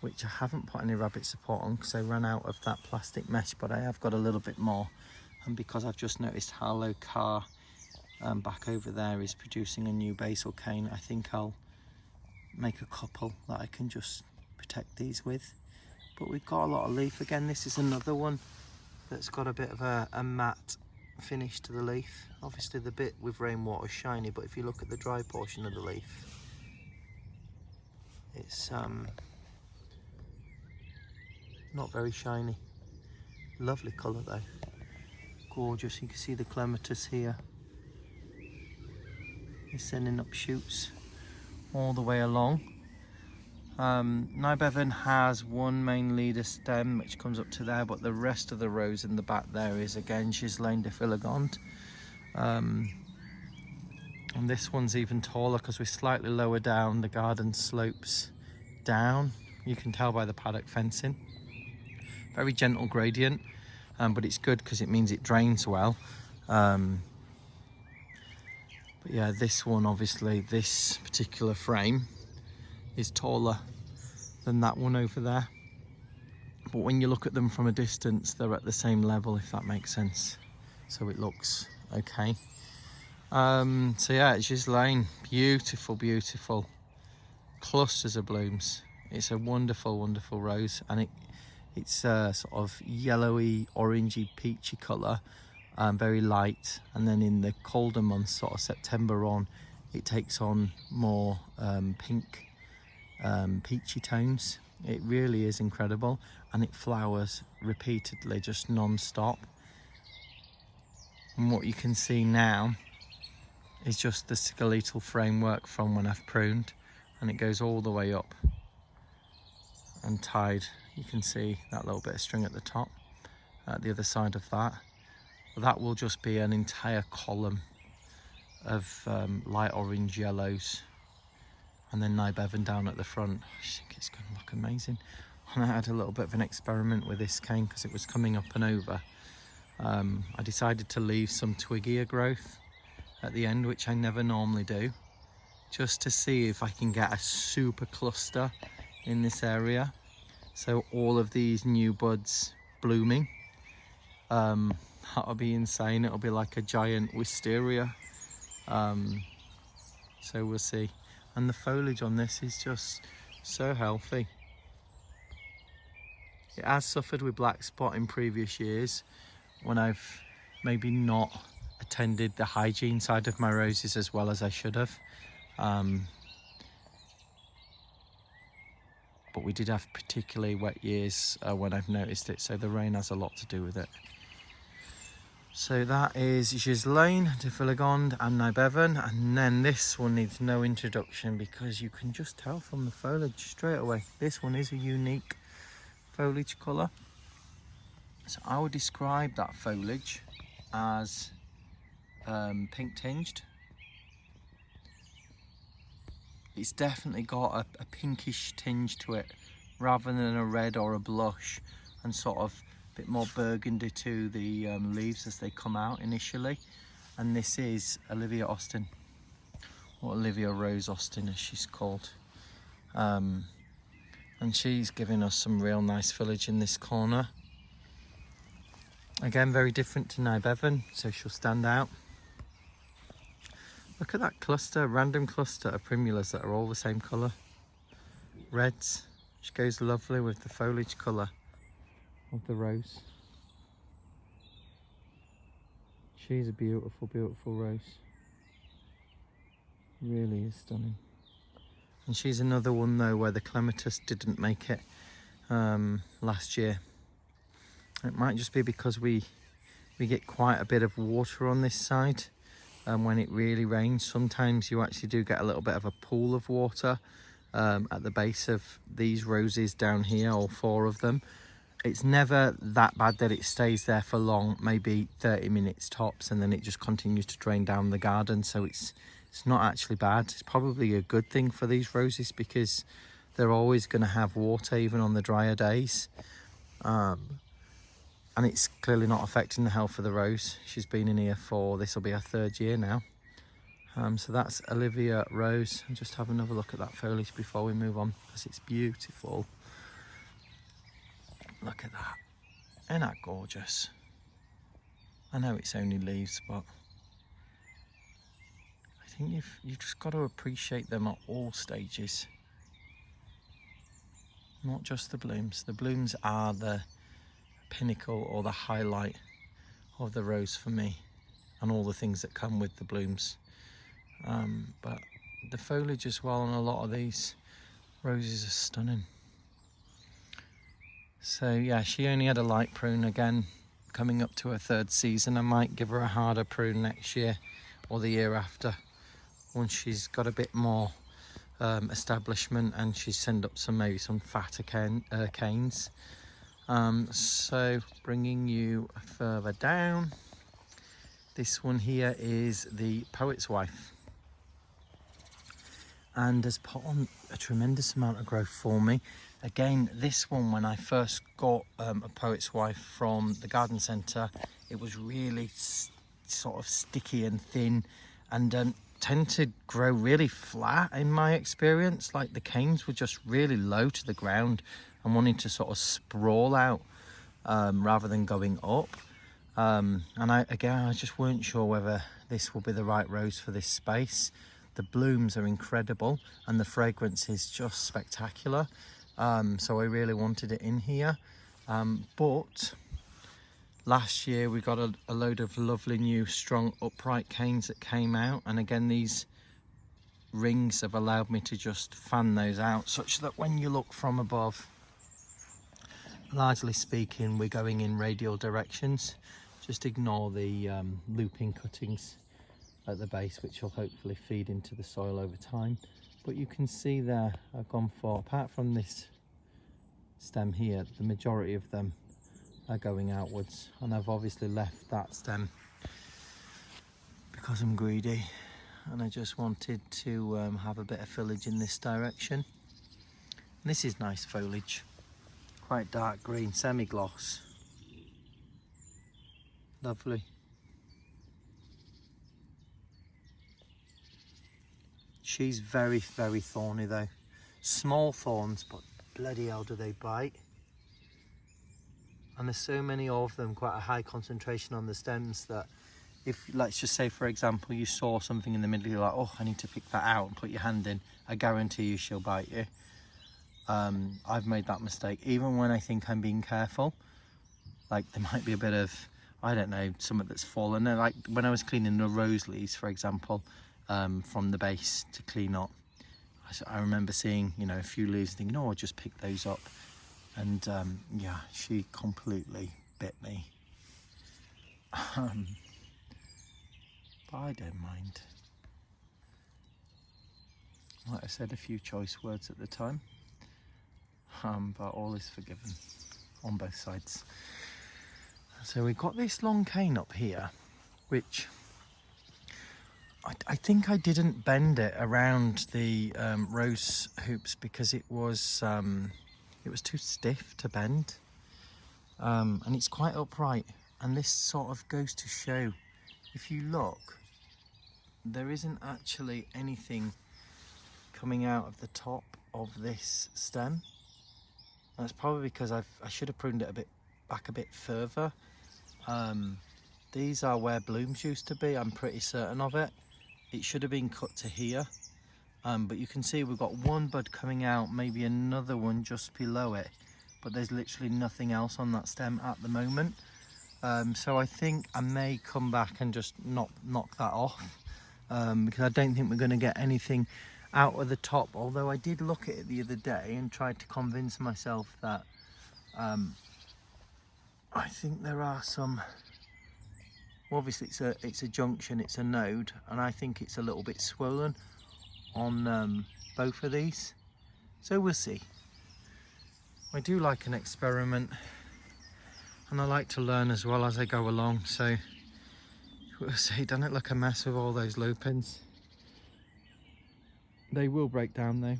which I haven't put any rabbit support on because I ran out of that plastic mesh, but I have got a little bit more. And because I've just noticed Harlow Carr back over there is producing a new basil cane, I think I'll make a couple that I can just protect these with. But we've got a lot of leaf again. This is another one that's got a bit of a matte finish to the leaf. Obviously the bit with rainwater is shiny, but if you look at the dry portion of the leaf, it's not very shiny. Lovely colour though, gorgeous. You can see the clematis here. It's sending up shoots all the way along. Nye Bevan has one main leader stem which comes up to there, but the rest of the rose in the back there is again Ghislaine de Filagond. And this one's even taller because we're slightly lower down. The garden slopes down. You can tell by the paddock fencing. Very gentle gradient, but it's good because it means it drains well. But yeah, this one, obviously, this particular frame is taller than that one over there. But when you look at them from a distance, they're at the same level, if that makes sense. So it looks okay. So yeah, it's Ghislaine. Beautiful, beautiful. Clusters of blooms. It's a wonderful, wonderful rose. And it's a sort of yellowy, orangey, peachy colour. Very light, and then in the colder months, sort of September on, it takes on more pink, peachy tones. It really is incredible, and it flowers repeatedly, just non-stop. And what you can see now is just the skeletal framework from when I've pruned, and it goes all the way up and tied. You can see that little bit of string at the top, at the other side of that. That will just be an entire column of light orange yellows, and then Nye Bevan down at the front. I think it's going to look amazing. And I had a little bit of an experiment with this cane because it was coming up and over. I decided to leave some twiggier growth at the end, which I never normally do, just to see if I can get a super cluster in this area. So all of these new buds blooming. That'll be insane. It'll be like a giant wisteria. So we'll see. And the foliage on this is just so healthy. It has suffered with black spot in previous years when I've maybe not attended the hygiene side of my roses as well as I should have. But we did have particularly wet years when I've noticed it, so the rain has a lot to do with it. So that is Ghislaine de Filigonde and Nibevan, and then this one needs no introduction because you can just tell from the foliage straight away. This one is a unique foliage colour. So I would describe that foliage as pink tinged. It's definitely got a pinkish tinge to it rather than a red or a blush, and sort of a bit more burgundy to the leaves as they come out initially. And this is Olivia Austin, or Olivia Rose Austin as she's called. And she's giving us some real nice foliage in this corner. Again, very different to Nibevan, so she'll stand out. Look at that cluster, random cluster of primulas that are all the same colour. Reds, which goes lovely with the foliage colour of the rose. She's a beautiful, beautiful rose. Really is stunning. And she's another one though where the clematis didn't make it last year. It might just be because we get quite a bit of water on this side. When it really rains, sometimes you actually do get a little bit of a pool of water at the base of these roses down here, all 4 of them. It's never that bad that it stays there for long, maybe 30 minutes tops, and then it just continues to drain down the garden. So it's not actually bad. It's probably a good thing for these roses because they're always going to have water even on the drier days. And it's clearly not affecting the health of the rose. She's been in here for, this will be her 3rd year now. So that's Olivia Rose. And just have another look at that foliage before we move on, because it's beautiful. Look at that. Isn't that gorgeous? I know it's only leaves, but I think you've just got to appreciate them at all stages. Not just the blooms. The blooms are the pinnacle or the highlight of the rose for me, and all the things that come with the blooms. But the foliage as well on a lot of these roses are stunning. So yeah, she only had a light prune. Again, coming up to her 3rd season. I might give her a harder prune next year or the year after, once she's got a bit more establishment and she's send up maybe some fatter canes. So bringing you further down, this one here is the Poet's Wife, and has put on a tremendous amount of growth for me. Again, this one, when I first got a Poet's Wife from the garden centre, it was really sort of sticky and thin, and tend to grow really flat in my experience. Like the canes were just really low to the ground and wanting to sort of sprawl out rather than going up. And I just weren't sure whether this will be the right rose for this space. The blooms are incredible and the fragrance is just spectacular. So I really wanted it in here. But last year we got a load of lovely new strong upright canes that came out, and again these rings have allowed me to just fan those out, such that when you look from above, largely speaking, we're going in radial directions. Just ignore the looping cuttings at the base, which will hopefully feed into the soil over time. But you can see there, I've gone for, apart from this stem here, the majority of them are going outwards, and I've obviously left that stem because I'm greedy and I just wanted to have a bit of foliage in this direction. And this is nice foliage, quite dark green, semi-gloss, lovely. She's very, very thorny though. Small thorns, but bloody hell do they bite. And there's so many of them, quite a high concentration on the stems, that if, let's just say for example, you saw something in the middle, you're like, oh, I need to pick that out and put your hand in, I guarantee you she'll bite you. I've made that mistake, even when I think I'm being careful. Like there might be a bit of, I don't know, something that's fallen. Like when I was cleaning the rose leaves, for example, from the base to clean up, I remember seeing, you know, a few leaves thinking, oh, I'll just pick those up. And yeah, she completely bit me. But I don't mind. Like I said, a few choice words at the time, but all is forgiven on both sides. So we've got this long cane up here, which I think I didn't bend it around the rose hoops because it was too stiff to bend, and it's quite upright. And this sort of goes to show, if you look, there isn't actually anything coming out of the top of this stem. That's probably because I should have pruned it back a bit further. These are where blooms used to be, I'm pretty certain of it. It should have been cut to here, but you can see we've got one bud coming out, maybe another one just below it, but there's literally nothing else on that stem at the moment. So I think I may come back and just knock that off, because I don't think we're going to get anything out of the top, although I did look at it the other day and tried to convince myself that I think there are some, well, obviously it's a junction, it's a node, and I think it's a little bit swollen on both of these, so we'll see. I do like an experiment, and I like to learn as well as I go along, so we'll see. Doesn't it look a mess with all those lupins? They will break down though,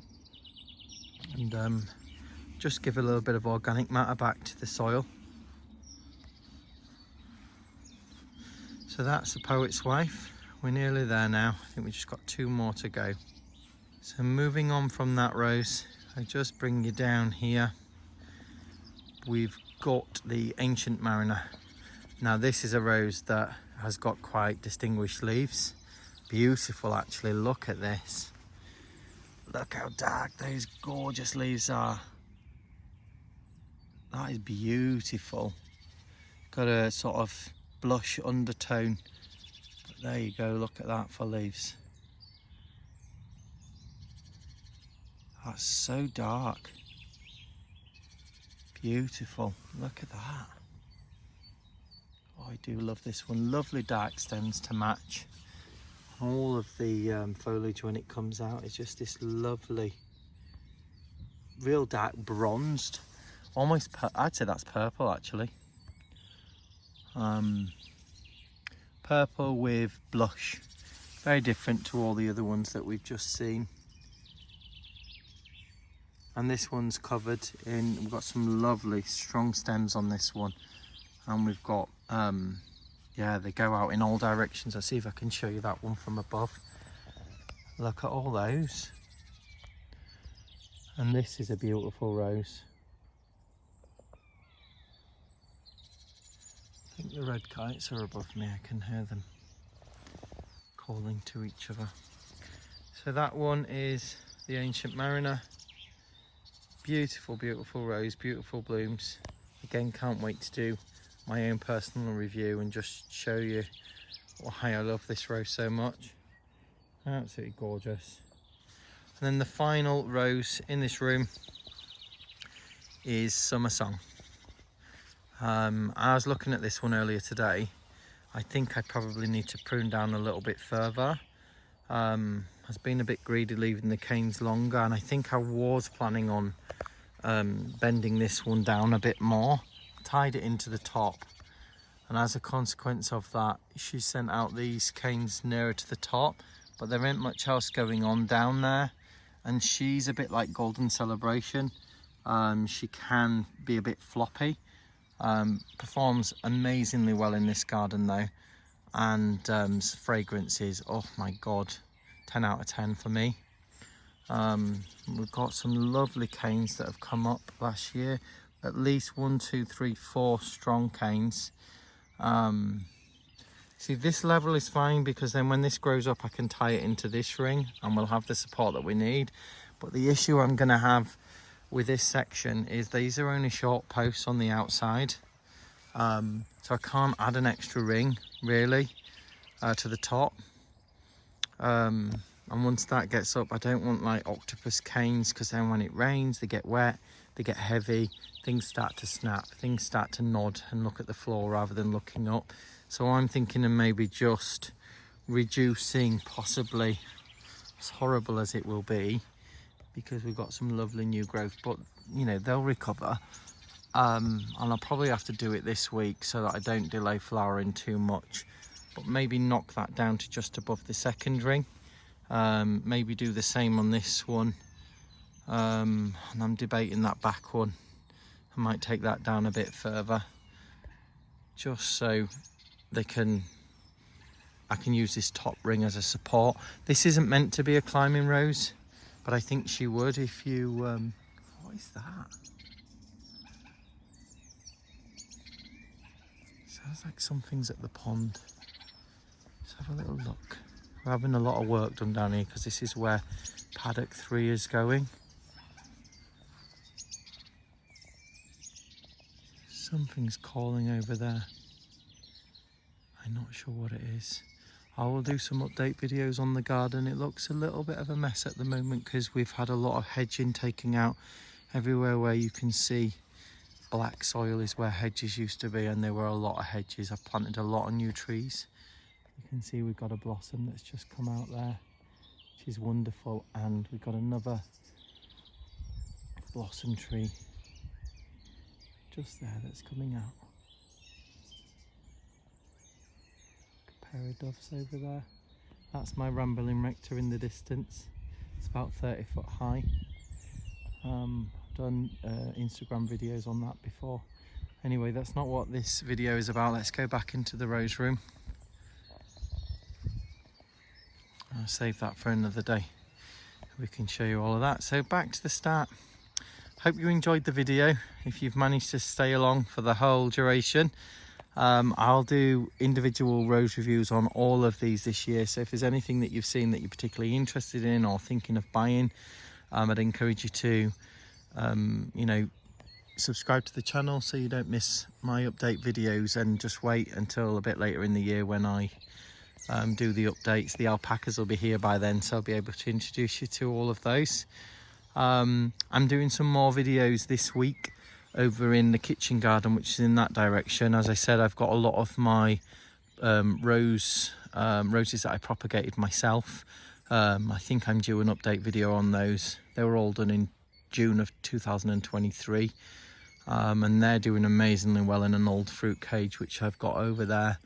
and just give a little bit of organic matter back to the soil. So that's the Poet's Wife. We're nearly there now. I think we just got 2 more to go. So moving on from that rose, I just bring you down here. We've got the Ancient Mariner. Now this is a rose that has got quite distinguished leaves. Beautiful actually, look at this. Look how dark those gorgeous leaves are. That is beautiful. Got a sort of blush undertone. But there you go, look at that for leaves. That's so dark. Beautiful, look at that. Oh, I do love this one. Lovely dark stems to match. All of the foliage when it comes out is just this lovely, real dark bronzed, almost, I'd say that's purple actually. Purple with blush. Very different to all the other ones that we've just seen. And this one's covered in, we've got some lovely strong stems on this one. And we've got, yeah, they go out in all directions. I'll see if I can show you that one from above. Look at all those. And this is a beautiful rose. I think the red kites are above me. I can hear them calling to each other. So that one is the Ancient Mariner. Beautiful, beautiful rose, beautiful blooms. Again, can't wait to do my own personal review and just show you why I love this rose so much. Absolutely gorgeous. And then the final rose in this room is Summer Song. I was looking at this one earlier today. I think I probably need to prune down a little bit further. I was being a bit greedy leaving the canes longer, and I think I was planning on bending this one down a bit more. Tied it into the top, and as a consequence of that she sent out these canes nearer to the top, but there ain't much else going on down there. And she's a bit like Golden Celebration. She can be a bit floppy. Performs amazingly well in this garden though, and fragrance is, oh my god, 10 out of 10 for me. We've got some lovely canes that have come up last year. At least 1, 2, 3, 4 strong canes. See, this level is fine because then when this grows up I can tie it into this ring and we'll have the support that we need. But the issue I'm going to have with this section is these are only short posts on the outside, so I can't add an extra ring really to the top. And once that gets up, I don't want like octopus canes, because then when it rains they get wet, they get heavy, things start to snap, things start to nod and look at the floor rather than looking up. So I'm thinking of maybe just reducing, possibly, as horrible as it will be, because we've got some lovely new growth, but you know, they'll recover. And I'll probably have to do it this week so that I don't delay flowering too much, but maybe knock that down to just above the second ring. Maybe do the same on this one. And I'm debating that back one. I might take that down a bit further, just so I can use this top ring as a support. This isn't meant to be a climbing rose, but I think she would if you what is that? Sounds like something's at the pond. Let's have a little look. We're having a lot of work done down here because this is where paddock 3 is going. Something's calling over there. I'm not sure what it is. I will do some update videos on the garden. It looks a little bit of a mess at the moment because we've had a lot of hedging taken out. Everywhere where you can see black soil is where hedges used to be, and there were a lot of hedges. I've planted a lot of new trees. You can see we've got a blossom that's just come out there, which is wonderful, and we've got another blossom tree just there that's coming out. A pair of doves over there. That's my rambling rector in the distance. It's about 30 foot high. I've done Instagram videos on that before. Anyway, that's not what this video is about. Let's go back into the rose room. I'll save that for another day. We can show you all of that. So back to the start. Hope you enjoyed the video. If you've managed to stay along for the whole duration, I'll do individual rose reviews on all of these this year. So if there's anything that you've seen that you're particularly interested in or thinking of buying, I'd encourage you to you know, subscribe to the channel so you don't miss my update videos, and just wait until a bit later in the year when I do the updates. The alpacas will be here by then, so I'll be able to introduce you to all of those. I'm doing some more videos this week over in the kitchen garden, which is in that direction. As I said, I've got a lot of my roses that I propagated myself. I think I'm due an update video on those. They were all done in June of 2023, and they're doing amazingly well in an old fruit cage which I've got over there.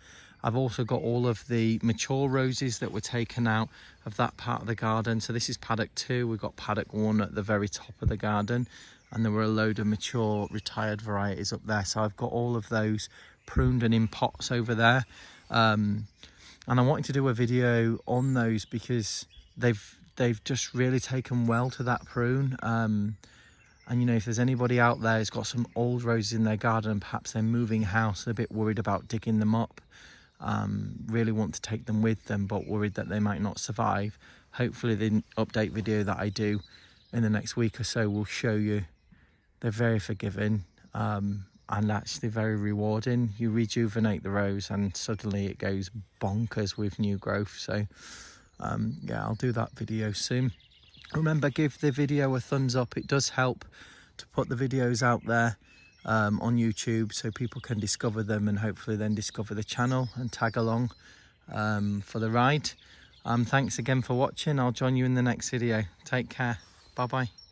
I've also got all of the mature roses that were taken out of that part of the garden. So this is paddock 2, we've got paddock 1 at the very top of the garden, and there were a load of mature retired varieties up there. So I've got all of those pruned and in pots over there, and I wanted to do a video on those because they've just really taken well to that prune. And you know, if there's anybody out there who's got some old roses in their garden and perhaps they're moving house, they're a bit worried about digging them up, really want to take them with them but worried that they might not survive, hopefully the update video that I do in the next week or so will show you they're very forgiving, and actually very rewarding. You rejuvenate the rose and suddenly it goes bonkers with new growth. So yeah, I'll do that video soon. Remember, give the video a thumbs up. It does help to put the videos out there on YouTube so people can discover them and hopefully then discover the channel and tag along for the ride. Thanks again for watching. I'll join you in the next video. Take care. Bye bye.